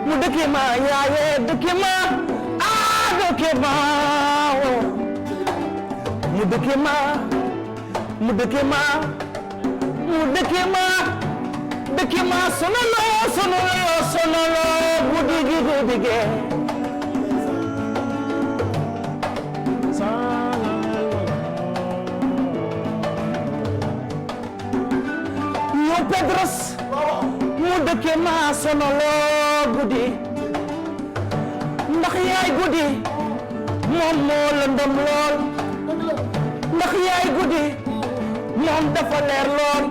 mu dëkke ma yaaye dëkke ma dëkke ma mu dëkke ma sonalo guddi gi ñoo Pedros mu dëkke ma sonalo guddi ndax yaay guddi moom moo lëndëm lool ndax yaay guddi moom dafa leer lool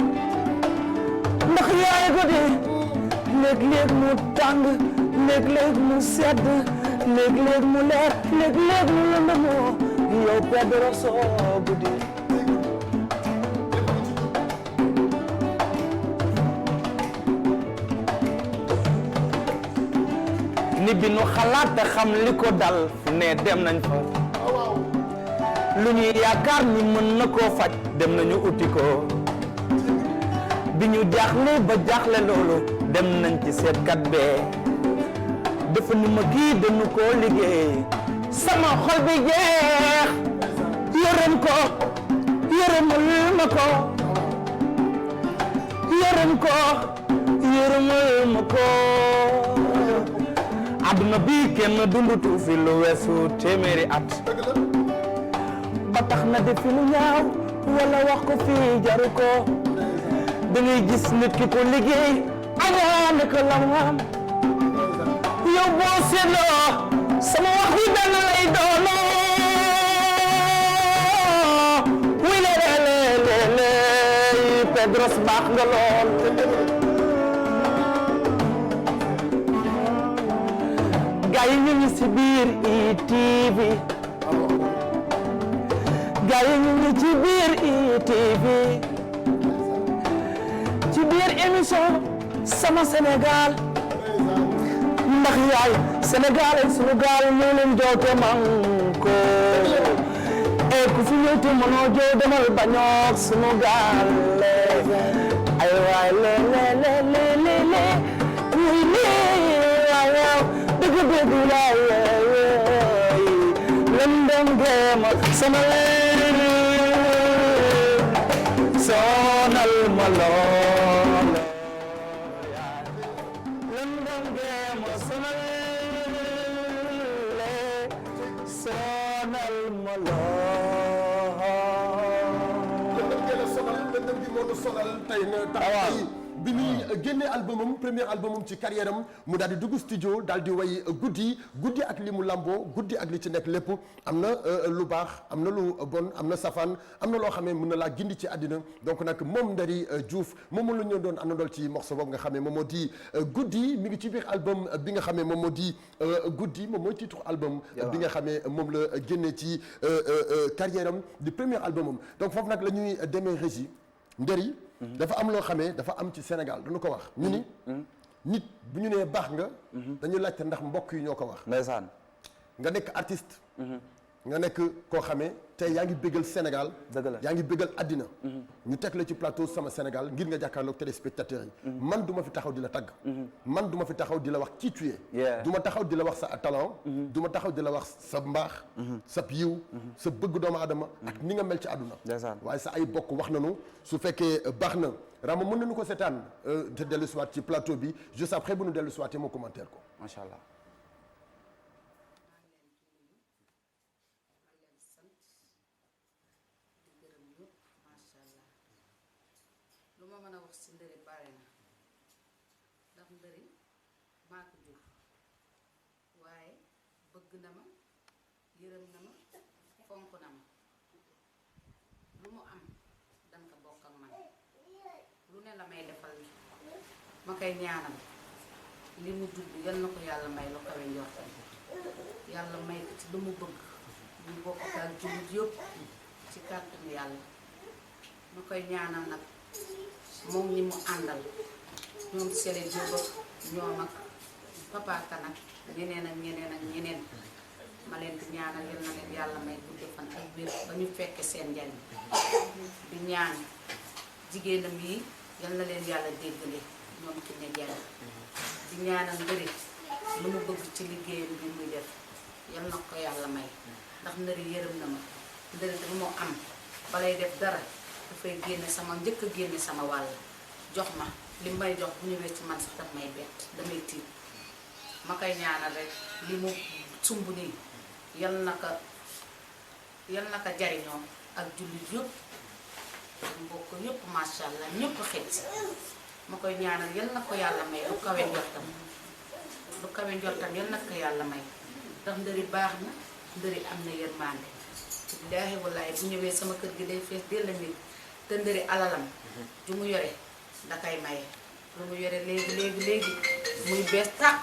ndax yaay guddi léeg-léeg mu tàng léeg-léeg mu sedd léeg-léeg mu leer léeg-léeg mu lëndëmoo yow Pedros guddi ni bi nu xalaat te xam li ko dal fu ne dem nañ fa lu ñuy yaakaar ni mën na koo faj dem nañu uti ko bi ñu jaaxle ba jaaxle loolu dem nañ ci seetkat bee dafa ni ma kii dañu koo liggéey sama xol bi jeex yërëm ko yërëmul ma ko yërëm ko yërëmul ma ko àdduna bi kenn dundutu fi lu weesu téeméeri at ba tax na def fi lu ñaaw wala wax ko fii jaru ko da ngay gis nit ki ko liggéey añaane ko la mu am yow boo seetloo sama wax yi benn lay doonoo wi le Pedros baax nga lool gaa yi ñu ngi ci biir ITV gaa yi ñu ngi ci biir ITV ci biir émission sama Sénégal ndax yaay Sénégal ak sunu gaal ñoo leen joote manko e ku fi ñëw te mënoo joo demal bañook sunu gaal ay waay le muy waaw dëgg laay lëndëm géema sama sonal ma lool lëndëm géema sonal ma lool
lëndëm gi moo nu sonal tey na tax bi muy génnee albumam premier albumam ci carrière am mu daal di dugg studio daal di way guddi ak li mu lamboo guddi ak li ci nekk lépp am na lu baax am na lu bon am na safaan am na loo xamee mën na laa gindi ci àddina donc nag moom Ndary Diouf moom la ñu doon àndandool ci morceau boobu nga xamee moom moo di guddi mi ngi ci biir album bi nga xamee moom moo di guddi moom mooy titre album bi nga xamee moom la génnee ci carrière am di premier albumam donc foofu nag la ñuy demee régie Ndary dafa am loo xamee dafa am ci Sénégal dañu ko wax ñu ni nit bu ñu nee baax nga dañu laajte ndax mbokk yi ñoo ko wax
ndeysaan
nga nekk artiste nga nekk koo xamee tey yaa ngi bégal Sénégal.
dëgg la
yaa ngi bégal àddina. ñu teg la ci plateau Sama Sénégal ngir nga jàkkaarloog téléspectateurs yi. man du ma fi taxaw di la tagg. man du ma fi taxaw di la wax qui tu es. du ma taxaw di la wax sa talent. du ma taxaw di la wax sa mbaax. sa yiw sa bëgg doomu aadama. ak ni nga mel ci àdduna. waaye sa ay bokk wax nañu su fekkee baax na Rama mën nañu ko seetaan te dellu si waat ci plateau bi juste après bu ñu dellu si waatee moo commentaire ko.
macha allah.
lu ma mën a wax ci Ndëri bare na ndax Ndëri maa ko jur waaye bëgg na ma yërëm na ma fonk na ma lu mu am danga ko bokk ak man lu ne la may defal ma koy ñaanal li mu judd yal na ko yàlla may lu kawe njortam yàlla may ko ci lu mu bëgg ñu bokk ak jullit yëpp ci kàttanu yàlla ma koy ñaanal nag moom ñi mu àndal ñoom Sele Diop ñoom ak Papa Kane ak ñeneen ak ñeneen ak ñeneen ma leen di ñaanal yal na leen yàlla may gudd fan ak wér ba ñu fekke seen njariñ di ñaan jigéenam yi yal na leen yàlla déggale ñoom ki ne jariñ di ñaanal Ndëri lu mu bëgg ci liggéeyam bi muy def yal na ko yàlla may ndax Ndëri yërëm na ma Ndëri dafa moo am balay def dara dafay génne sama njëkk a génne sama wàll jox ma li may jox bu ñëwee ci man sax daf may bett damay tiit ma koy ñaanal rek li mu sumb nii yal na ko jariñoo ak jullit yëpp mbokk yëpp macha allah ñëpp xet si ma koy ñaanal yal na ko yàlla may lu kawe njortam yal na ko yàlla may ndax Ndëri baax na Ndëri am na yërmande billaahi wallaahi bu ñëwee sama kër gi day fees dell nit te Ndëri alalam ju mu yore da koy maye lu mu yore léegi muy bees tàq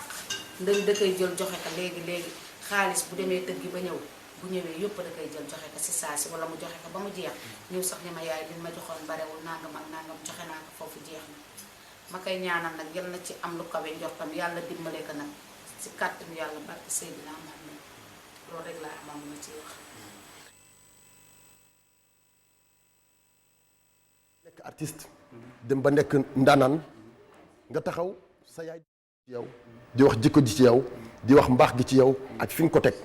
Ndëri da koy jël joxe ko léegi xaalis bu demee tëggi ba ñëw bu ñëwee yëpp da koy jël joxe ko si saa si wala mu joxe ko ba mu jeex ñëw sax ni ma yaay li ma joxoon barewul nangam ak nangam joxe naa ko foofu jeex na ma koy ñaanal nag yal na ci am lu kawe njortam yàlla dimbale ko nag si kàttanu yàlla barke Seydina Muhammad loolu rek laa amoon na ci wax.
nekk artiste dem ba nekk ndaanaan nga taxaw sa yaay ci yow di wax jikko ji ci yow di wax mbaax gi ci yow ak fi nga ko teg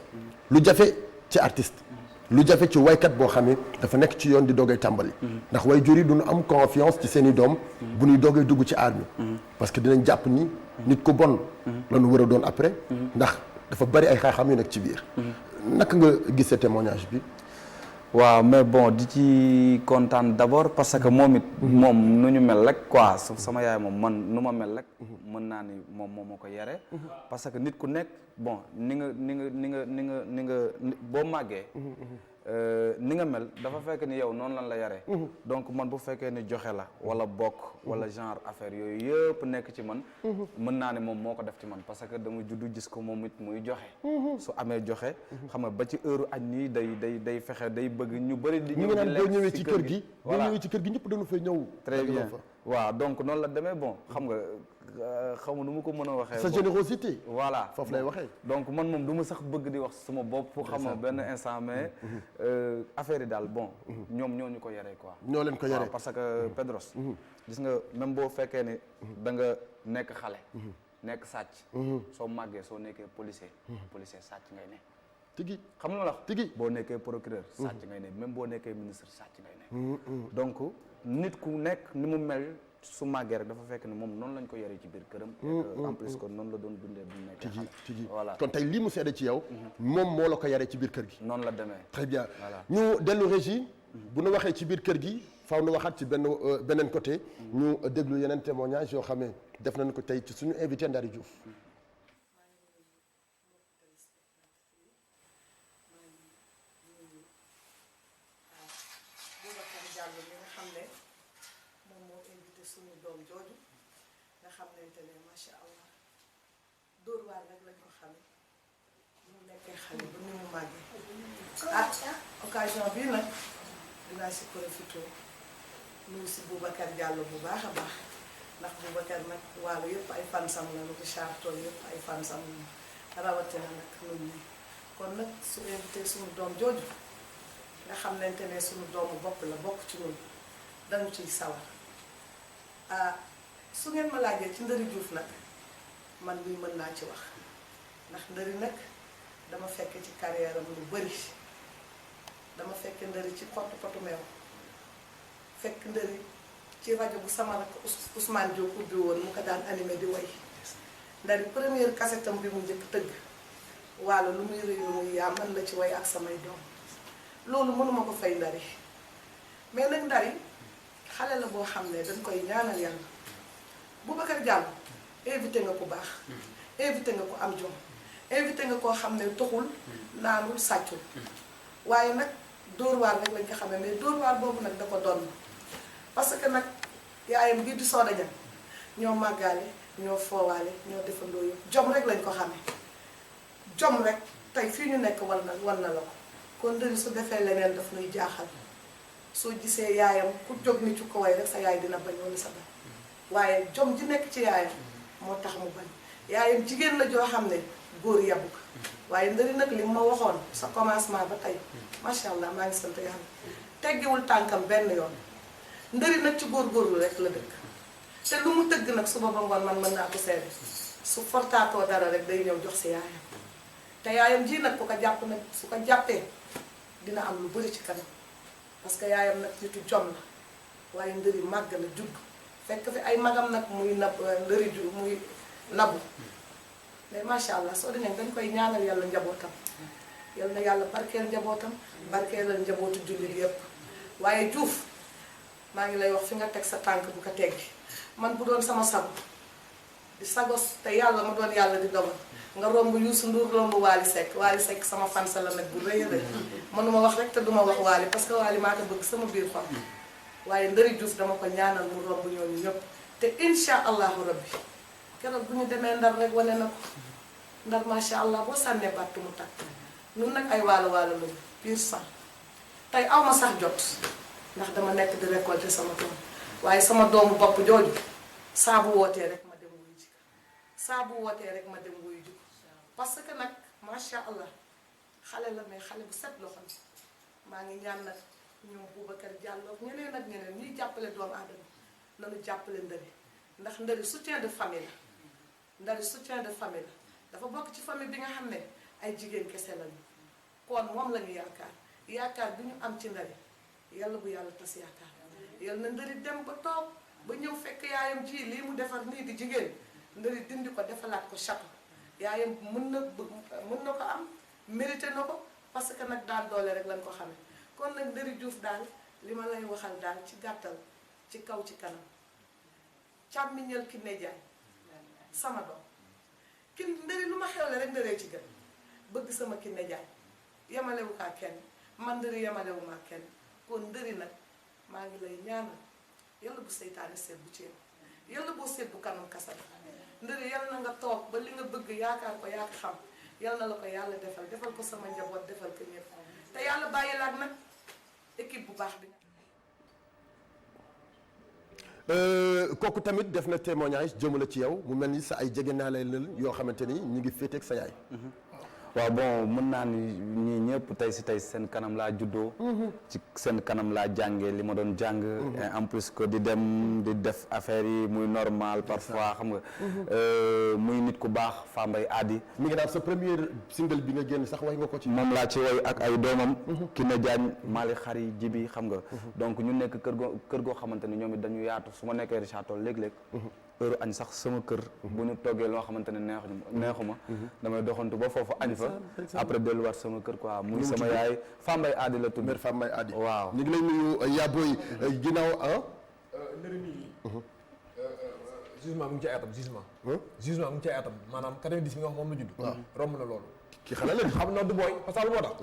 lu jafe ci artiste lu jafe ci waykat boo xam ne dafa nekk ci yoon di doogay tàmbali ndax way jur yi duñu am confiance ci seen i doom bu ñuy doogay dugg ci aar mi parce que dinañ jàpp ni nit ku bon la ñu war a doon après ndax dafa bari ay xaaxam yu nekk ci biir naka nga gisee témoignage bi.
waaw mais bon di ci kontaan d'abord parce que moom it moom nu ñu mel rek quoi sama yaay moom man nu ma mel rek mën naa ni moom moo ma ko yare parce que nit ku nekk bon ni nga boo màggee ni nga mel dafa fekk ni yow noonu lan la yare donc man bu fekkee ni joxe la wala bokk wala genre affaire yooyu yëpp nekk ci man mën naa ne moom moo ko def ci man parce que dama juddu gis ko moom it muy joxe su amee joxe xam nga ba ci heure añ nii day fexe day bëgg ñu bëri di
ñu ngi naan boo ñëwee ci kër gi boo ñëwee ci kër gi ñëpp dañu fay ñëw
très bien waaw donc noonu la demee bon xam nga xaw ma nu mu ko mën a waxee
sa générosité
voilà
foofu lay waxee
donc man moom du ma sax bëgg di wax sama bopp xam nga benn instant mais affaire yi daal bon ñoom ñoo ñu ko yaree quoi
ñoo leen ko yaree
parce que Pedros gis nga même boo fekkee ni da nga nekk xale nekk sàcc soo màggee soo nekkee policier sàcc ngay ne
tigi
xam nga la
tigi
boo nekkee procureur sàcc ngay ne même boo nekkee ministre sàcc ngay ne donc nit ku nekk ni mu mel su màggee rek dafa fekk ne moom noonu lañ ko yaree ci biir këram en plus que noonu la doon dundee bu nekkee xale
tigi
voilà
kon tey lii mu seede ci yow moom moo la ko yaree ci biir kër gi
noonu la demee
très bien
voilà
ñu dellu régie bu nu waxee ci biir kër gi faaw nu waxaat ci beneen côté ñu déglu yeneen témoignage yoo xam ne def nañu ko tey ci suñu invité Ndari Diouf
suñu doom jooju nga xamante ne macha allah dóor waar rek lañ ko xame mu nekkee xale ba ni mu màggee occasion bii nag dinaa si profité nuyu si Boubacar Diallo bu baax a baax ndax Boubacar nag wàllu yëpp ay fansam la lu ko chartool yëpp ay fansam la rawatina nag nun ñi kon nag su invité suñu doom jooju nga xam ne suñu doomu bopp la bokk ci ñun dañu ciy sawar su ngeen ma laajee ci Ndari Diouf nag man mii mën naa ci wax ndax Ndari nag dama fekk ci carrière am lu bari dama fekk Ndari ci potu meew fekk Ndari ci rajo bu sama rak Ousmane Diop ubbi woon mu ko daan animé di way Ndari première cassette am bi mu njëkk tëgg walla lu muy rëy lu muy yaa man la ci way ak samay doom loolu mënuma ko fay Ndari mais nag Ndari xale la boo xam ne dañ koy ñaanal yàlla Boubacar Diallo invité nga ko baax invité nga ko am jom invité nga koo xam ne toxul naanul sàccul waaye nag dóor waar rek lañ ko xamee mais dóor waar boobu nag da ko doon parce que nag yaayam bii di Soda Diagne ñoo màggaale ñoo foowaale ñoo defandoo yëpp jom rek lañ ko xamee jom rek tey fii ñu nekk war na la ko kon Ndari su defee leneen daf nuy jaaxal soo gisee yaayam ku jóg ni ci ko way rek sa yaay dina bañ wala sa bañ waaye jom ji nekk ci yaayam moo tax mu bañ yaayam jigéen la joo xam ne góor yabu ko waaye Ndari nag li ma waxoon sa commencement ba tey macha allah maa ngi sant yàlla teggiwul tànkam benn yoon Ndari nag ci góorgóorlu rek la dëkk te lu mu tëgg nag suba ba ngoon man mën naa ko seede su fortaatoo dara rek day ñëw jox si yaayam te yaayam ji nag ku ko jàpp nag su ko jàppee dina am lu bari ci kanam parce que yaayam nag nitu jom la waaye Ndari màgg na judd fekk fi ay magam nag muy nab Ndari ju muy nabu mais macha allah soo demee dañ koy ñaanal yàlla njabootam yal na yàlla barkeel njabootam barkeelal njabootu jullit yépp waaye Diouf maa ngi lay wax fi nga teg sa tànk bu ko teggi man bu doon sama sago di sagos te yàlla ma doon yàlla di dogal nga romb Youssou Ndour romb Wally Seck sama fansa la nag bu rëy rëy mënuma wax rek te duma wax Wally parce que Wally maa ko bëgg sama biir xol waaye Ndari Diouf dama ko ñaanal mu romb ñooñu ñëpp te insha allahu rabbi keroog bu ñu demee Ndar rek wane na ko Ndar macha allah boo sànnee bàttu mu tàkk ñun nag ay waalo lañu pur sang tey aw ma sax jot ndax dama nekk di récolter sama doom waaye sama doomu bopp jooju saa bu wootee rek ma dem wuyu ji saa bu wootee rek ma dem wuyu ji parce que nag macha allah xale la mais xale bu set loxo maa ngi ñaan nag ñoom Boubacar Diallo ñeneen ak ñeneen ñuy jàppale doomu aadama nañu jàppale Ndari ndax Ndari soutien de famille la Ndari soutien de famille la dafa bokk ci famille bi nga xam ne ay jigéen kese lañu kon moom la ñu yaakaar bi ñu am ci Ndari yàlla bu yàlla tas yaakaar yàlla na Ndari dem ba toog ba ñëw fekk yaayam ji lii mu defar nii di jigéen Ndari dindi ko defalaat ko château yaayam mën na ko am mérité na ko parce que nag daal doole rek lañ ko xamee kon nag Ndari Diouf daal li ma lay waxal daal ci gàttal ci kaw ci kanam càmmiñal ki ne jaay sama doom ki Ndari lu ma xewle rek Ndaree ci gën bëgg sama ki ne jaay yemalewu kaa kenn man Ndari yemalewu maa kenn kon Ndari nag maa ngi lay ñaanal yàlla bu seytaane seet bu ci yàlla boo seet bu kanam kasam Ndari yàlla na nga toog ba li nga bëgg yaakaar ko yaa ko xam yàlla na la ko yàlla defal ko sama njaboot defal ko ñëpp te yàlla bàyyi laat nag équipe bu baax bi.
kooku tamit def na témoignage jëmale ci yow mu mel ni sa ay jege naa lay lël yoo xamante ni ñu ngi féeteeg sa yaay.
waaw bon mën naa ni ñii ñëpp tey si tey seen kanam laa juddoo. ci seen kanam laa jàngee li ma doon jàng. en plus que di dem di def affaire yi muy normal parfois xam nga. muy nit ku baax Fambaye Adi.
mi ngi daal sa premier single bi nga génn sax way nga ko ci.
moom laa ci way ak ay doomam. Kiné Diagne Mali Xari Jibi xam nga. donc ñu nekk kër goo xamante ni ñoom it dañu yaatu su ma nekkee Richard Toll léeg-léeg. heure añ sax sama kër bu ñu toggee loo xamante ne neexuma damay doxantu ba foofu añ fa après delluwaat sama kër quoi muy sama yaay Fambaye Adi la tudd.
mère Fambaye Adi
waaw
ñu ngi lay nuyu Yaboy ginnaaw
Ndari mi jugement mu ngi ci ay atam jugement mu ngi ci ay atam maanaam 90 bi nga wax moom la judd romb na loolu
ki xale la
xam na du booy parce que lu moo tax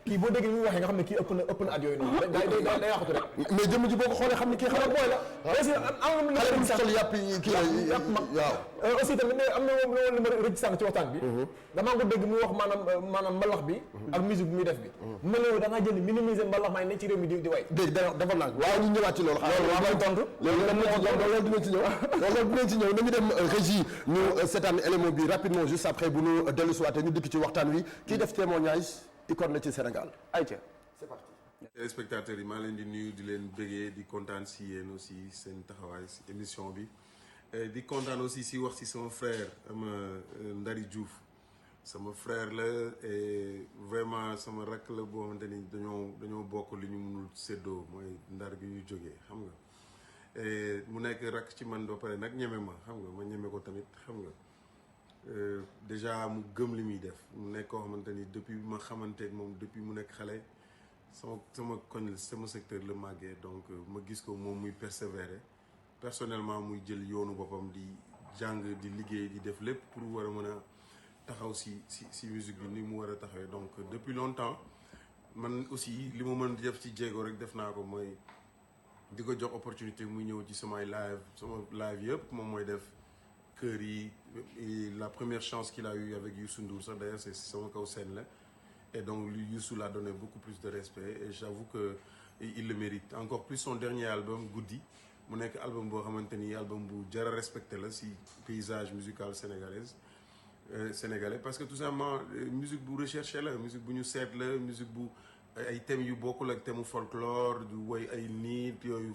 kii boo déggee muy waxee nga xam ne kii ëpp na at yooyu noonu day waxatu rek
mais jëmm ji boo ko xoolee xam ne kii xale booy la
aussi am na
xale bu sol yàpp kii
yàpp mag waaw aussi tamit am na moom li ma rëcc sànq ci waxtaan bi damaa ko dégg muy wax maanaam mbalax bi ak musique bi muy def bi ma ne da ngaa jël minimiser mbalax maa ne ci réew mi di way
dégg dafa nag waaw ñu ñëwaat ci loolu
waaw may tontu
loolu dinañ ci ñëw nañu dem régie ñu seetaan élément bi rapidement juste après bu ñu dellu si waatee ñu dikk ci waxtaan wi kii def témoignage icône la ci Sénégal ayca c'est parti.
téléspectateurs yi maa leen di nuyu di leen bëggee di kontaan si yéen aussi seen taxawaay si émission bi di kontaan aussi si wax si sama frère Ndari Diouf sama frère la et vraiment sama rakk la boo xamante ni dañoo bokk li ñu mënul séddoo mooy ndar gi ñu jógee xam nga et mu nekk rakk ci man ba pare nag ñeme ma xam nga ma ñeme ko tamit xam nga. Déjà mu gëm li muy def mu nekk koo xamante ni depuis ma xamanteeg moom depuis mu nekk xale sama koñ sama secteur la màggee donc ma gis ko moom muy persévérer personnellement muy jël yoonu boppam di jàng di liggéey di def lépp pour war a mën a taxaw si musique bi ni mu war a taxawee donc depuis longtemps man aussi li ma mën di def ci jéego rek def naa ko mooy di ko jox opportunité muy ñëw ci sama live yëpp moom mooy def kër yi la première chance qu'il a eu avec Youssou Ndour sax d'ailleurs c'est sama kaw scène la et donc lui Youssou l'a donné beaucoup plus de respect et j'avoue que il le mérite encore plus son dernier album Guddi mu nekk album boo xamante ni album bu jar a respecté la si paysage musical sénégalais parce que tout simplement musique bu recherché la musique bu ñu seet la musique bu ay thèmes yu bokkul ak thème folklore du woy ay niit yooyu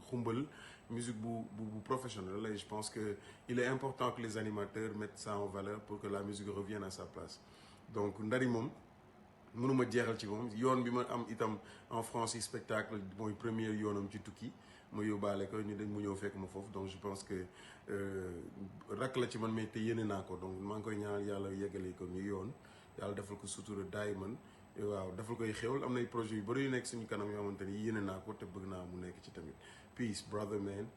xumbal musique bu professionnelle et je pense que il est important que les animateurs mettent ça en valeur pour que la musique revienne à sa place donc Ndari moom mënuma jeexal ci moom yoon bi ma am itam en France yi spectacle mooy premier yoonam ci tukki ma yóbbaale ko ñu dañ mu ñëw fekk ma foofu donc je pense que rakk la ci man mais te yéene naa ko donc maa ngi koy ñaanal yàlla yeggale ko ñu yoon yàlla defal ko sutura daay man waaw defal koy xéwal am nay projets yu bëri yu nekk suñu kanam yoo xamante ni yéene naa ko te bëgg naa mu nekk ci tamit peace brother man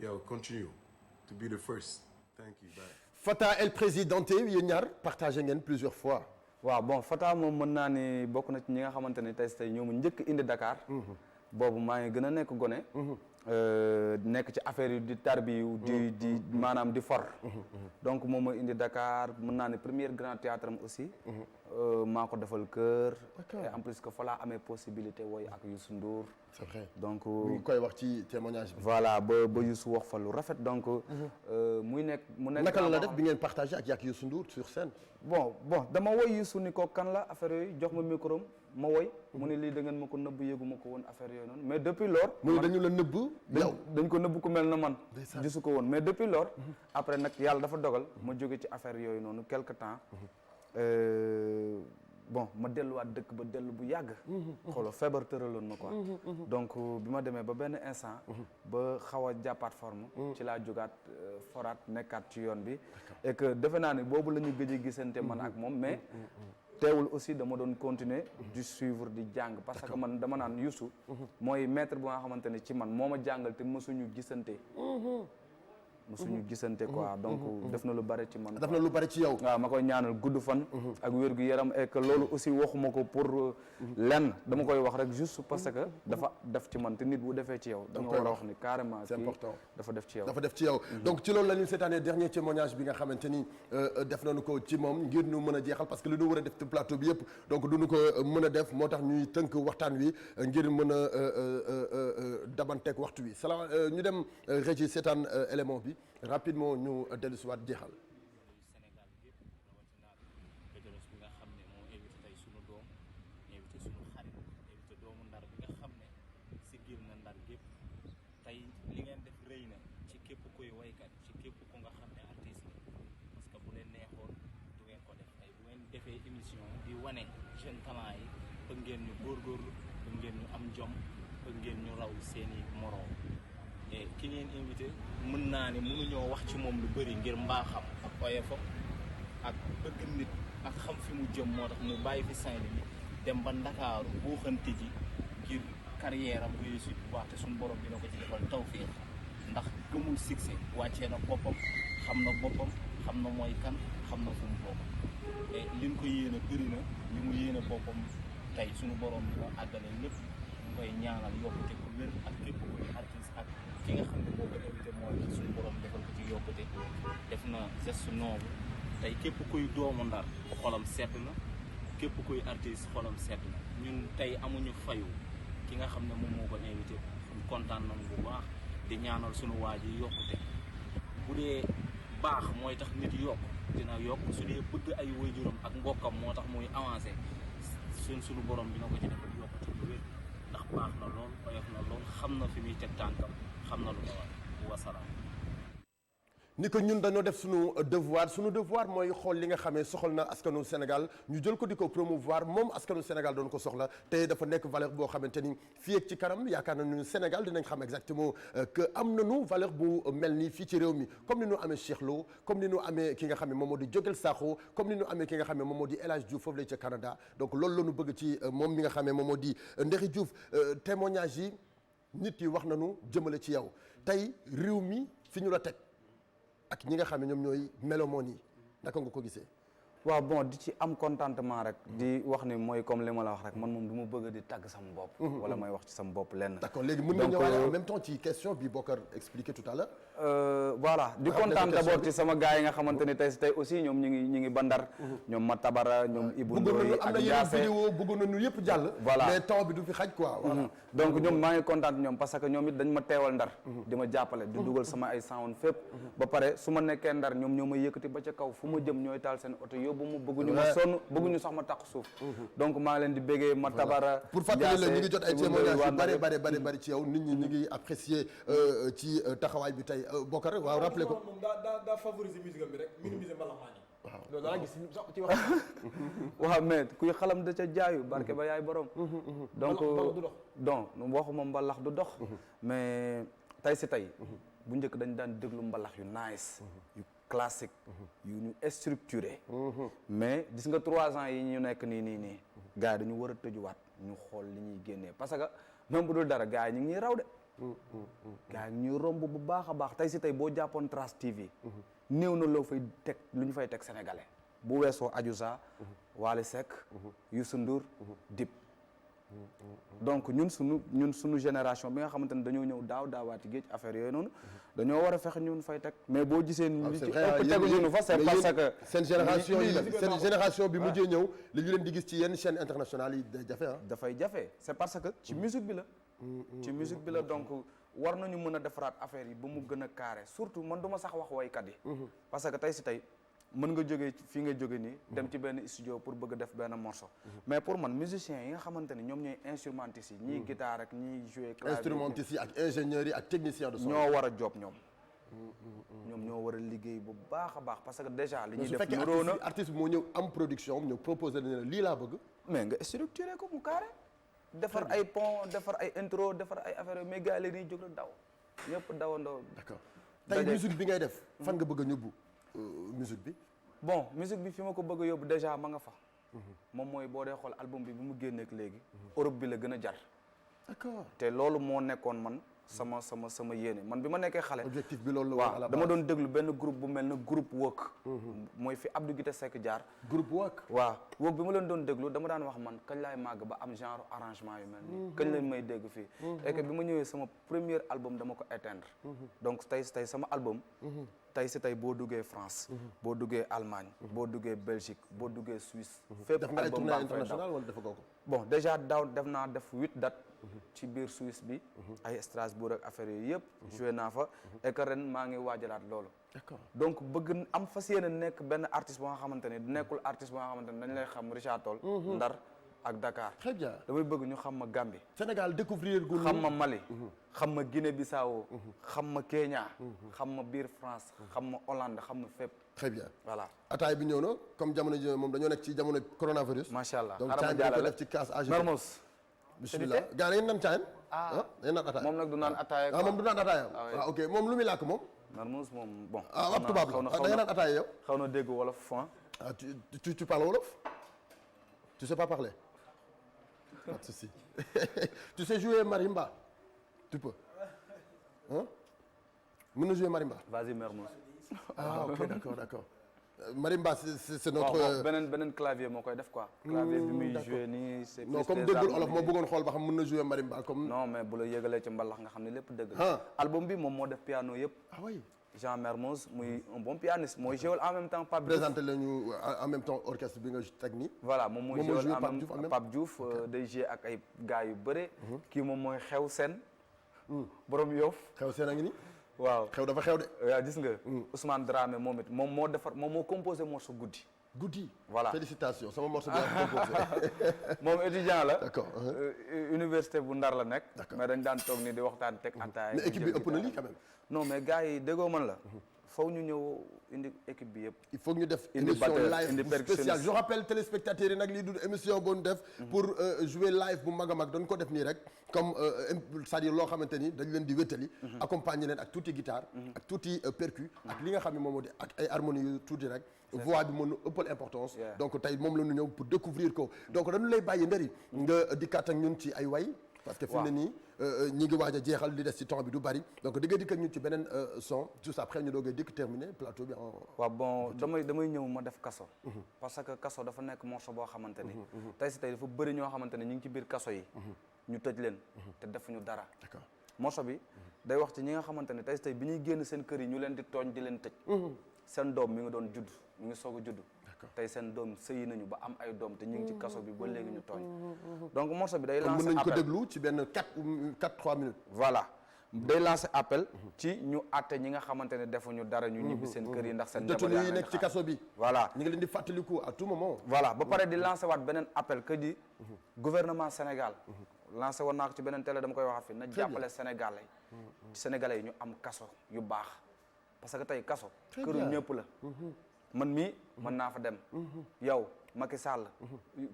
yow continue to be the first thank you bye.
Fata El Presidente yéen ñaar partagé ngeen plusieurs fois.
waaw bon Fata moom mën naa ni bokk na ci ñi nga xamante ne tey ñoo ma njëkk indi Dakar. boobu maa ngi gën a nekk gone. nekk ci affaire yi di tarbiyu di maanaam di for. donc moom ma indi Dakar mën naa ne premier grand théâtre am aussi. maa ko defal kër. et en plus que fa laa amee possibilité woy ak Youssou Ndour.
c'est vrai
donc
mu ngi koy wax ci témoignage bi.
voilà ba Youssou wax fa lu rafet donc. mu nekk
naka la def bi ngeen partagé ak Youssou Ndour sur scène.
bon dama woy Youssou ni ko kan la affaire yooyu jox ma micro ma woy mu ne lii da ngeen ma ko nëbb yëgu ma ko woon affaire yooyu noonu mais depuis lors.
muy dañu la nëbb. yow
dañ ko nëbb ku mel na man. gisu ko woon mais depuis lors. après nag yàlla dafa dogal ma jóge ci affaire yooyu noonu quelque temps. bon ma delluwaat dëkk ba dellu bu yàgg. xooloo feebar tëraloon ma quoi. donc bi ma demee ba benn instant. ba xaw a jàppaat forme. ci laa jógaat foraat nekkaat ci yoon bi. et que defe naa ne boobu la ñu gëj a gisante man ak moom mais. teewul aussi dama doon continuer di suivre di jàng parce que man dama naan Youssou. mooy maître bu nga xamante ne ci man moo ma jàngal te mësuñu gisante. musuñu gisante quoi donc def na lu bari ci man.
def na lu bari ci yow.
waaw ma koy ñaanal gudd fan. ak wér gu yaram et que loolu aussi waxuma ko pour lenn dama koy wax rek juste parce que dafa def ci man te nit bu defee ci yow. da nga war a wax ni carrément.
c'est important
dafa def ci yow.
dafa def ci yow donc ci loolu la ñu seetaanee dernier témoignage bi nga xamante ni def nañu ko ci moom ngir ñu mën a jeexal parce que li ñu war a def ci plateau bi yëpp donc duñu ko mën a def moo tax ñuy tënk waxtaan wi ngir mën a dabanteeg waxtu wi salaam ñu dem régie seetaan élément bi. rapidement ñu dellu si waat jeexal.
Sénégal gépp rawatina Péteros bi nga xam ne moo invité tey sunu doom invité sunu xarit invité doomu ndar bi nga xam ne siggil na ndar gépp tey li ngeen def rëy na ci képp koy waykat ci képp ku nga xam ne artiste la parce que bu leen neexoon du ngeen ko def tey bu ngeen defee émission di wane jeune talent yi bëgg ngeen ñu góorgóorlu bëgg ngeen ñu am jom bëgg ngeen ñu raw seeni moroom ki ngeen invité mën naa ne mënuñoo wax ci moom lu bëri ngir mbaaxam ak oyofam ak bëgg nit ak xam fi mu jëm moo tax mu bàyyi fi Saint-Louis dem ba Ndakaaru buuxante ji ngir carrière am réussite bu baax te suñu borom dina ko ci defal tawfeex ndax gëmul succès wàccee na boppam xam na mooy kan xam na fu mu bokk et liñ ko yéene bëri na li mu yéene boppam tey suñu borom bi moo àggale lépp ñu koy ñaanal yokkute ku wér ak képp kuy artiste ak ki nga xam ne moo ko invité mooy suñu borom defal ko ci yokkute def na geste noble tey képp kuy doomu Ndar xolam sedd na képp kuy artiste xolam sedd na ñun tey amuñu fayu ki nga xam ne moom moo ko invité kontaan nañu bu baax di ñaanal suñu waa ji yokkute bu dee baax mooy tax nit yokk dina yokk su dee bëgg ay waajuram ak mbokkam moo tax muy avancé suñu borom dina ko ci defal yokkute bu wér ndax baax na lool oyof na lool xam na fi muy teg tànkam xam na lu ko war wasalaam.
ni ko ñun dañoo def suñu devoir mooy xool li nga xamee soxal na askanu Sénégal ñu jël ko di ko promouvoir moom askanu Sénégal doon ko soxla te dafa nekk valeur boo xamante ni fii ak ci kanam yaakaar nañu Sénégal dinañ xam exactement que am nañu valeur bu mel nii fii ci réew mi comme ni ñu amee Cheikh Lo comme ni ñu amee ki nga xam ne moom moo di Jogel Sakho comme ni ñu amee ki nga xam ne moom moo di El Hadj Diouf foofu la ca Canada donc loolu la ñu bëgg ci moom mi nga xam ne moom moo di Nderi Diouf témoignage yi nit yi wax nañu jëmale ci yow tey réew mi fi ñu la teg ak ñi nga xam ne ñoom ñooy mélomane yi naka nga ko gisee.
waaw bon di ci am contentement rek. di wax ni mooy comme li ma la wax rek man moom du ma bëgg di tàgg sama bopp. wala may wax ci sama bopp lenn.
d'accord léegi mën nga ñëwaale en même temps ci question bi Bokar expliqué tout à l'heure.
voilà di kontaan d'abord ci sama gars yi nga xamante ni tey aussi ñoom ñu ngi Bandar. ñoom Matabara ñoom Ibou Ndoye ak Ndiassé
bëggoon nañu yëpp jàll.
voilà
mais temps bi du fi xaj quoi. voilà
donc ñoom maa ngi kontaan ñoom parce que ñoom it dañ ma teewal Ndar. di ma jàppale di dugal sama ay sound fépp. ba pare su ma nekkee Ndar ñoom ñoo ma yëkkati ba ca kaw fu ma jëm ñooy taal seen oto yóbbu ma bëgguñu ma sonn bëgguñu sax ma taq suuf. donc maa ngi leen di béggee Matabara.
pour fàttali la ñu ngi jot ay témoignages yu bari ci yow nit ñi ñu ngi apprécier ci taxawaay bi tey Bokar rek waaw rappelé ko.
moom daa favoriser musique am bi rek minimiser mbalaxmaan yi. waaw loolu daa gis sax ci wax.
waaw mais kuy xalam da ca jaayu barke ba yaay borom. donc donc waxuma mbalax du dox. mais tey si tey. bu njëkk dañ daan déglu mbalax yu nice. yu classique. yu ñu structuré. mais gis nga 3 ans yi ñu nekk nii. gars yi dañu war a tëjuwaat ñu xool li ñuy génnee parce que même bu dul dara gars yi ñu ngi ñuy raw de. gars yi ñuy romb bu baax a baax tey si tey boo jàppoon Trace TV. néew na loo fay teg lu ñu fay teg sénégalais. bu weesoo Adiouza. Wally Seck. Youssou Ndour. Dip. donc ñun suñu génération bi nga xamante ne dañoo ñëw daawaati géej affaire yooyu noonu dañoo war a fexe ñun fay teg mais boo gisee li ci ëpp teguñu fa c'est parce que
seen génération bi mujjee ñëw li ñu leen di gis ci yenn chaîne internationale yi day jafe
dafay jafe c'est parce que ci musique bi la donc war nañu mën a defaraat affaire yi ba mu gën a carré surtout man du ma sax wax waykat yi parce que tey si tey mën nga jógee fii nga jóge nii dem ci benn studio pour bëgg def benn morceau mais pour man musiciens yi nga xamante ni ñoom ñooy instrumentistes yi ñii guitare ak ñii jouer clavier
instrumentistes yi ak ingénieurs yi ak techniciens de son
ñoo war a job ñoom ñoo war a liggéey bu baax a baax parce que déjà li ñuy def nuroo na
artiste bi moo ñëw am production ñëw proposé ne lii laa bëgg
mais nga structuré ko mu carré defar ay pont defar ay intro defar ay affaire mais gars yi léegi dañuy jóg rek daw ñëpp dawandoo
d'accord tey musique bi ngay def fan nga bëgg a ñëbbu musique bi
bon musique bi fi ma ko bëgg a yóbbu déjà ma nga fa moom mooy boo dee xool album bi mu génneek léegi Europe bi la gën a jar
d'accord te
loolu moo nekkoon man sama yéene man bi ma nekkee xale
objectif bi loolu la
waaw dama doon déglu benn groupe bu mel na groupe Work mooy fi Abdou Guité Seck jaar
groupe Work
waaw Work bi ma leen doon déglu dama daan wax man kañ laay màgg ba am genre arrangement yu mel nii kañ lañ may dégg fii et que bi ma ñëwee sama premier album dama ko éteindre donc tey sama album tey si tey boo duggee France boo duggee Allemagne boo duggee Belgique boo duggee Suisse fépp
def nga ay tournée internationale wala dafa ko
bon déjà daaw def 8 dates ci biir Suisse bi ay Strasbourg ak affaire yooyu yëpp joué naa fa et que ren maa ngi waajalaat loolu
d'accord
donc bëgg am fas yéene nekk benn artiste boo nga xamante ne nekkul artiste boo nga xamante ne dañ lay xam Richard Toll Ndar ak Dakar
très bien
damay bëgg ñu xam ma Gambie
Sénégal découvrir gu
xam ma Mali xam ma Guinée Bissau xam ma Kenya xam ma biir France xam ma Hollande xam ma fépp
très bien
voilà
ataay bi ñëw na comme jamono ji moom dañoo nekk ci jamono coronavirus
macha allah
donc caay bi ko def ci kaas AGT
Mermoz
bismillah gaa ngeen naan caay ngeen naan ataaya
moom nag du naan ataaya
moom du naan ataaya waaw ok moom lu muy làkk moom
Mermoz moom bon
ab tubaab la da ngeen naan ataaya yow
xaw na dégg wolof fan
tu parles wolof tu sais pas parler pas de souci tu sais jouer marimba tu peux hein mën na jouer marimba
vas-y Mermoz
ah ok d'accord marimba c'est notre.
waaw beneen clavier moo koy def quoi. clavier bi muy joué nii c'est.
non comme déggul olof moo bëggoon xool ba xam mën na jouer marimba comme.
non mais bu la yëgalee ci mbalax nga xam ne lépp dëgg la. album bi moom moo def piano yëpp.
ah oui.
Jean Mermoz muy un bon pianiste mooy joué en même temps Pape Diouf.
présenté lañu en même temps orchestre bi nga teg nii.
voilà moom mooy joué en même temps Pape Diouf day joué ak ay gars yu bëre. kii moom mooy xew seen. borom Yoff.
xew seen a ngi nii.
waaw
xew dafa xew de.
waaw gis nga. Ousmane Dramé moom it moom moo composé morceau guddi.
guddi.
voilà
félicitations sama morceau bi laa composé.
moom étudiant la.
d'accord.
université bu Ndar la nekk. mais dañ daan toog ni di waxtaan teg ataay.
mais équipe bi ëpp na lii quand même.
non mais gars yi déggoo man la. faw ñu ñëw indi équipe bi yëpp.
il faut que ñu def émission live spéciale je rappelle téléspectateurs yi nag lii du émission boo ñu def. pour jouer live bu mag a mag doon ko def nii rek comme c'est-à-dire loo xamante ni dañ leen di wétali. accompagner leen ak tuuti guitare. ak tuuti percu. ak li nga xam ne moom moo di ak ay harmonie yu tuuti rek. voix bi mën a ëppal importance. donc tey moom la ñu ñëw pour découvrir ko donc dañu lay bàyyi ndëri nga dikkaat ak ñun ci ay way. parce que fi mu ne nii ñi ngi waaj a jeexal li des ci temps bi du bari donc di nga dikk ak ñun ci beneen son juste après ñu doogee dikk terminer plateau bi en.
waaw bon damay ñëw ma def kaso. parce que kaso dafa nekk morceau boo xamante ni. tey si tey dafa bëri ñoo xamante ne ñu ngi ci biir kaso yi. ñu tëj leen. te defuñu dara.
d'accord
morceau bi day wax ci ñi nga xamante ne tey si tey bi ñuy génn seen kër yi ñu leen di tooñ di leen tëj. seen doom mi ngi doon judd mi ngi soog a judd. tey seen doom sëyi nañu ba am ay doom te ñu ngi ci kaso bi ba léegi ñu tooñ. donc morceau bi day lancer appel
mën nañu ko déglu ci benn 4-3 minutes.
voilà day lancer appel ci ñu àtte ñi nga xamante ne defuñu dara ñu ñibbi seen kër yi ndax seen njaboot yaa
yi nekk ci kaso bi.
voilà
ñu ngi leen di fàttaliku à tout moment.
voilà ba pare di lancer waat beneen appel que di gouvernement Sénégal. lancer woon naa ko ci beneen télé dama koy waxaat fi na jàppale Sénégalais yi ñu am kaso yu baax parce que tey kaso këru ñëpp la. man mii mën naa fa dem. yow Macky Sall.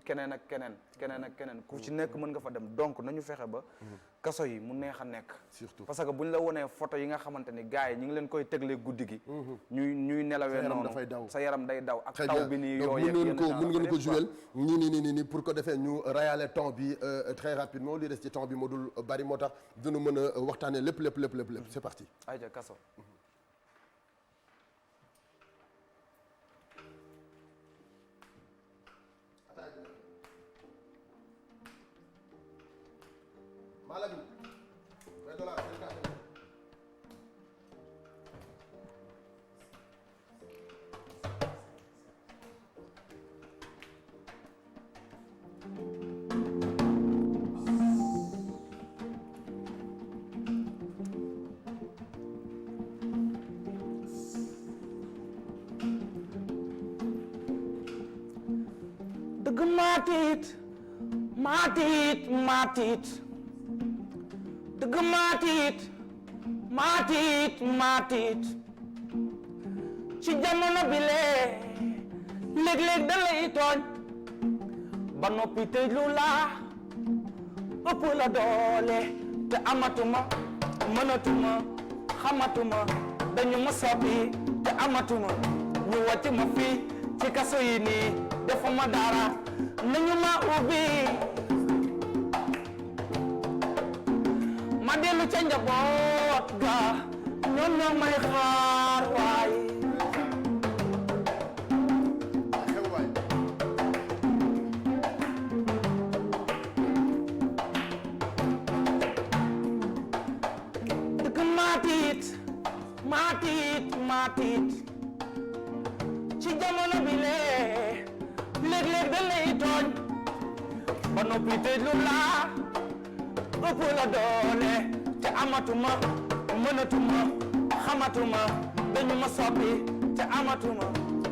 keneen ak keneen ku ci nekk mën nga fa dem donc nañu fexe ba. kaso yi mu neex a nekk.
surtout
parce que buñ la wonee photo yi nga xamante ni gars yi ñu ngi leen koy teglee guddi gi. ñuy nelawee noonu sa yaram day daw ak taw bi nii yoo yeeg yenn
mën ngeen ko jouer nii pour ko defee ñu rayale temps bi très rapidement li des ci temps bi moo dul bari moo tax dina mën a waxtaanee lépp c'est parti.
ayca kaso.
Malabi, $20,
dëgg maatit dëgg maatit ci jamono bi léeg-léeg da lay tooñ ba noppi tëj lu la ëpp la doole te amatuma mënatuma xamatuma dañu ma soppi te amatuma ñu wàcc ma fii ci kaso yi nii defuma dara nañu ma ubbi ma dellu ca njaboot ga ñoom ñoo may xaar waay dëgg maatit ci jamono bi léeg-léeg da lay tooñ ba noppi tëj lu la ëpp la doole te amatuma mënatuma xamatuma dañu ma soppi te amatuma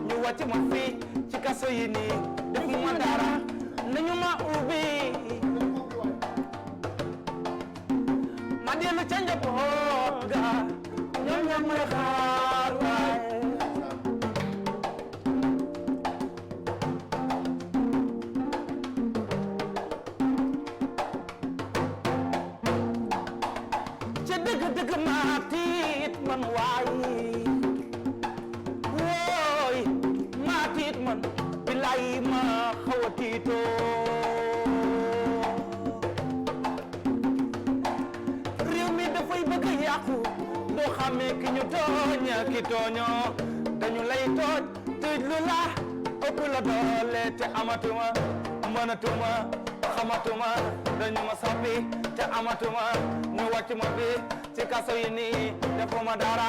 ñu wàcc ma fii ci kaso yi nii defuma dara nañu ma ubbi ma dellu ca njaboot ga ñoom ñoo may xaar waay dëgg maa tiit man waay wooy maa tiit man bilaay ma xaw a tiitoo réew mi dafay bëgg yàqu doo xamee ki ñu tooñ ki tooñoo dañu lay tooj
tëjlu la ëpp la doole te amatuma mënatuma xamatuma dañu ma soppi te amatuma ñu wàcc ma fi ci kaso yi nii defuma dara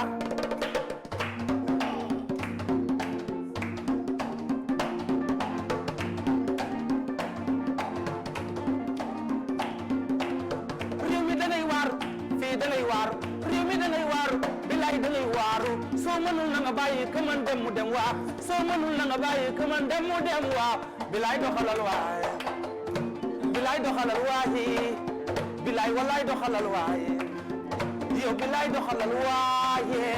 réew mi dangay waaru fii dangay waaru réew mi dangay waaru bilaay dangay waaru soo mënul na nga bàyyi ka man dem mu dem waa soo mënul na nga bàyyi ka man dem mu dem waa bilaay doxalal waaye bilaay doxalal waaye bilaay walaay doxalal waaye yow bilaay doxalal waaye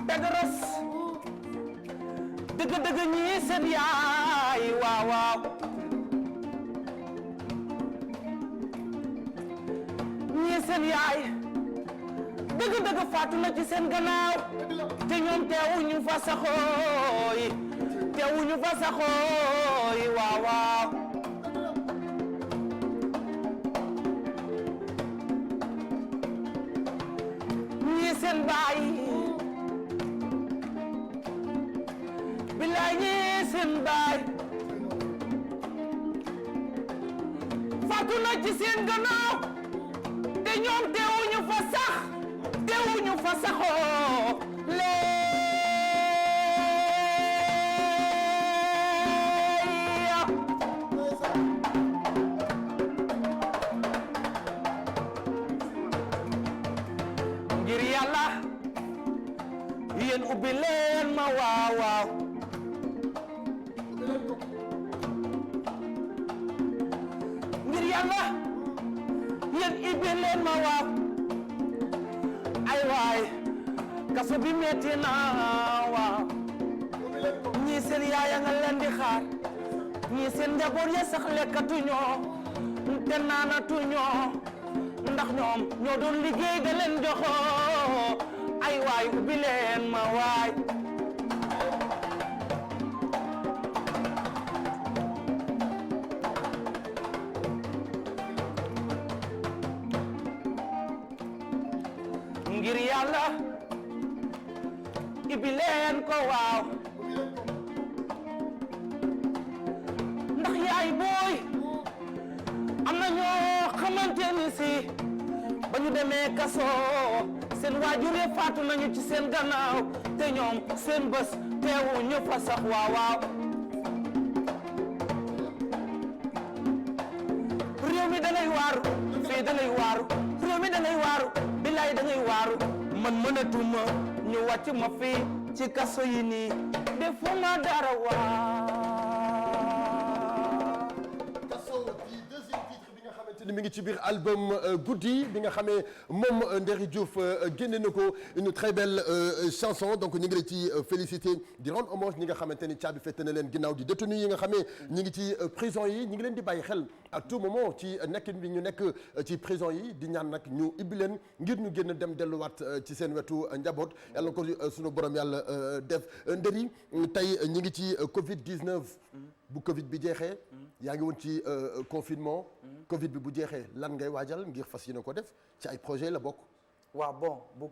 Pedros dëgg-dëgg ñii seen yaay waaw waaw ñii seen yaay dëgg-dëgg faatu na ci seen gannaaw te ñoom teewuñu fa saxooy teewuñu fa saxooy waaw waaw ñii seen baay bilaay ñii seen baay faatu na ci seen gannaaw te ñoom teewuñu fa sax teewuñu fa saxoo leeya ngir yàlla yéen ubbi leen ma waaw waaw ngir yàlla yéen ubbi leen ma waaw ay waay kaso bi metti na waaw ñii seen yaaya nga leen di xaar ñii seen njaboot ya sax lekkatuñoo te naanatuñoo ndax ñoom ñoo doon liggéey da leen joxoo ay waay ubbi leen ma waay ngir yàlla ubbi leen ko waaw ndax yaay booy am na ñoo xamante ni si ba ñu demee kaso seen waajur yi faatu nañu ci seen gannaaw te ñoom seen bés teewu ñu fa sax waaw waaw réew mi dangay waaru fii dangay waaru réew mi dangay waaru bilaay dangay waaru man mënatuma ñu wàcc ma fii ci kaso yi nii defuma dara waa
ni mi ngi ci biir album guddi bi nga xamee moom Nderi Diouf génne na ko une très belle chanson donc ñu ngi la ci félicité di rendre hommage ñi nga xamante ni caabi fette na leen ginnaaw di détenu yi nga xamee ñi ngi ci prison yi ñi ngi leen di bàyyi xel à tout moment ci nekkin bi ñu nekk ci prison yi di ñaan nag ñu ibbi leen ngir ñu génn dem delluwaat ci seen wetu njaboot yàlla na ko sunu borom yàlla def Nderi tey ñi ngi ci Covid 19. bu Covid bi jeexee yaa ngi woon ci confinement Covid bi bu jeexee lan ngay waajal ngir fas yéene ko def ci ay projet la bokk.
waaw bon bu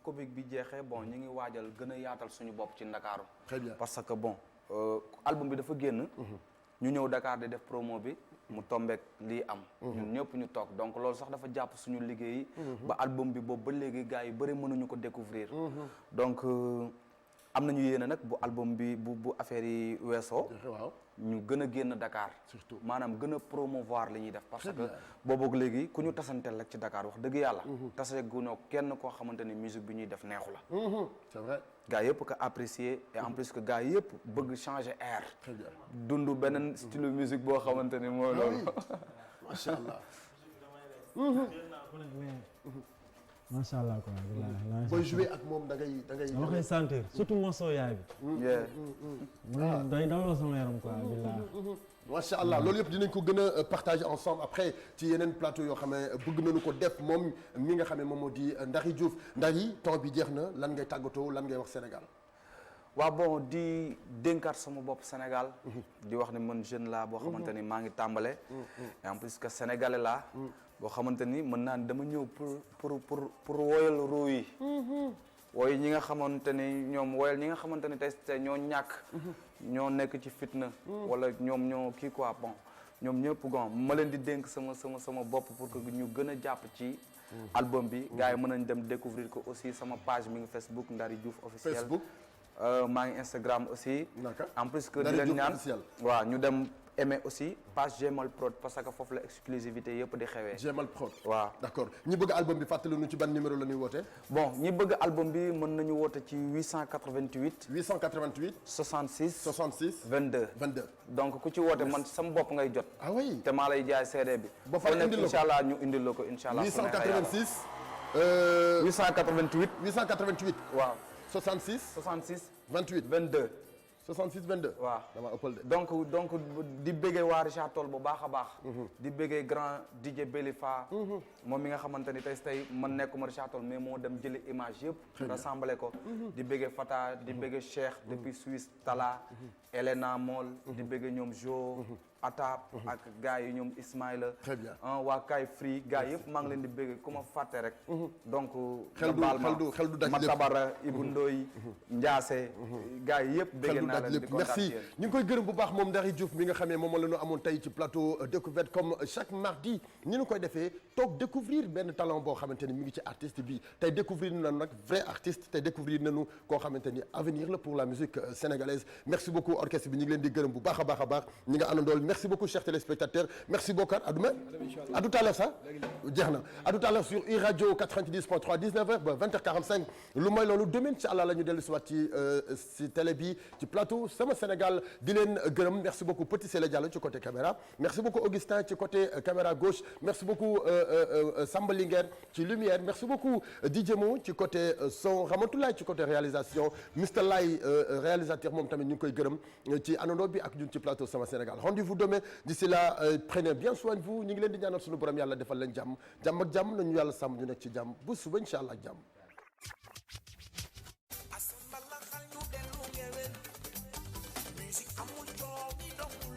Covid bi jeexee bon ñu ngi waajal gën a yaatal suñu bopp ci Ndakaaru.
très bien
parce que bon album bi dafa génn. ñu ñëw Dakar di def promo bi. mu tombeek lii am. ñun ñëpp ñu toog donc loolu sax dafa jàpp suñu liggéey. ba album bi boobu ba léegi gars yi bëri mënuñu ko découvrir donc. am nañu yéene nag bu album bi bu affaire yi weesoo.
waaw
ñu gën a génn Dakar.
surtout
maanaam gën a promouvoir li ñuy def. parce que booboog léegi ku ñu tasanteel rek ci Dakar wax dëgg yàlla. tase guñoo kenn koo xamante ni musique bi ñuy def neexu la.
c'est vrai.
gars yëpp ko apprécier et en plus que gars yëpp bëgg changer air.
très bien
dund beneen style musique boo xamante ni mooy loolu.
macha allah.
macha allah quoi.
booy joué ak moom da ngay.
dama koy sentir surtout morceau yaay bi. day dawal sama yaram quoi billahi.
macha allah loolu yëpp dinañ ko gën a partager ensemble après ci yeneen plateau yoo xam ne bëgg nañu ko def moom mi nga xam ne moom moo di Ndari Diouf Ndari temps bi jeex na lan ngay tàggatoo lan ngay wax Sénégal.
waaw bon di dénkaat sama bopp Sénégal. di wax ne man jeune laa boo xamante ni maa ngi tàmbale. et en plus que sénégalais laa. boo xamante ni mën naa dama ñëw pour woyal ruu yi. wooy ñi nga xamante ni ñoom woyal ñi nga xamante ni tey ñoo ñàkk. ñoo nekk ci fitna. wala ñoom ñoo kii quoi bon ñoom ñëpp gon ma leen di dénk sama bopp pour que ñu gën a jàpp ci. album bi gars yi mën nañ dem découvrir ko aussi sama page mi ngi Facebook Ndary Diouf officiel. Facebook. maa ngi Instagram aussi. en plus que di leen ñaan waaw ñu dem aimer aussi page Gmal Prod parce que foofu la exclusivité yëpp di xewee. Gmal Prod waaw d'accord ñi bëgg album bi fàttali nu ci ban numéro la ñuy woote. bon ñi bëgg album bi mën nañu woote ci 888. 888. 66. 22. donc ku ci woote man sama bopp ngay jot. ah oui te maa lay jaay CD bi. ba fa indil la ko incha allah ñu indil la ko incha allah. 886. 888. 888. waaw. 66 28 22 66 22 waaw dama ëppal de donc di bëggee waa Richard Toll bu baax a baax di bëggee grand DJ Belifa moom mi nga xamante ni tey man nekkuma Richard Toll mais moo dem jëli image yëpp rassemblé ko di bëggee Fata di bëggee Cheikh depuis Suisse Tala Elena Moll di bëggee ñoom Jo Atap ak gars yi ñoom Ismaïla très bien waa Kay Free gars yëpp maa ngi leen di bëgg ku ma fàtte rek donc xel du daj ma tabara Ibou Ndoy Ndiasse gars yi yëpp bëgg naa leen di merci ñu ngi koy gërëm bu baax moom Ndary Diouf mi nga xamee moom la ñu amoon tey ci plateau découverte comme chaque mardi ni ñu koy defee toog découvrir benn talent boo xamante ni mi ngi ci artiste bi tey découvrir nañu nag vrai artiste tey découvrir nañu koo xamante ni avenir la pour la musique sénégalaise merci beaucoup orchestre bi ñu ngi leen di gërëm bu baax a baax a baax ñi nga àndandool merci beaucoup chers téléspectateurs merci beaucoup à demain à tout à l'heure ça jeex na à tout à l'heure sur iRadio 90.3 19h ba 20h45 lu mooy loolu demain incha allah la ñu dellu si waat ci télé bi ci plateau sama Sénégal di leen gërëm merci beaucoup Petit Sélé Diallo ci côté caméra merci beaucoup Augustin ci côté caméra gauche merci beaucoup Samba Linguère ci lumière merci beaucoup DJ Mo ci côté son Ramatoulaye ci côté réalisation Mr Lay réalisateur moom tamit ñu ngi koy gërëm ci àndandoo bi ak ñun ci plateau sama Sénégal rendez-vous demain d'ici là prenez bien soin de vous ñu ngi leen di ñaanal suñu borom yàlla defal leen jàmm jàmm ak jàmm nañu yàlla sàmm ñu nekk ci jàmm bu suba incha allah jàmm.
musique amul coow ni dongul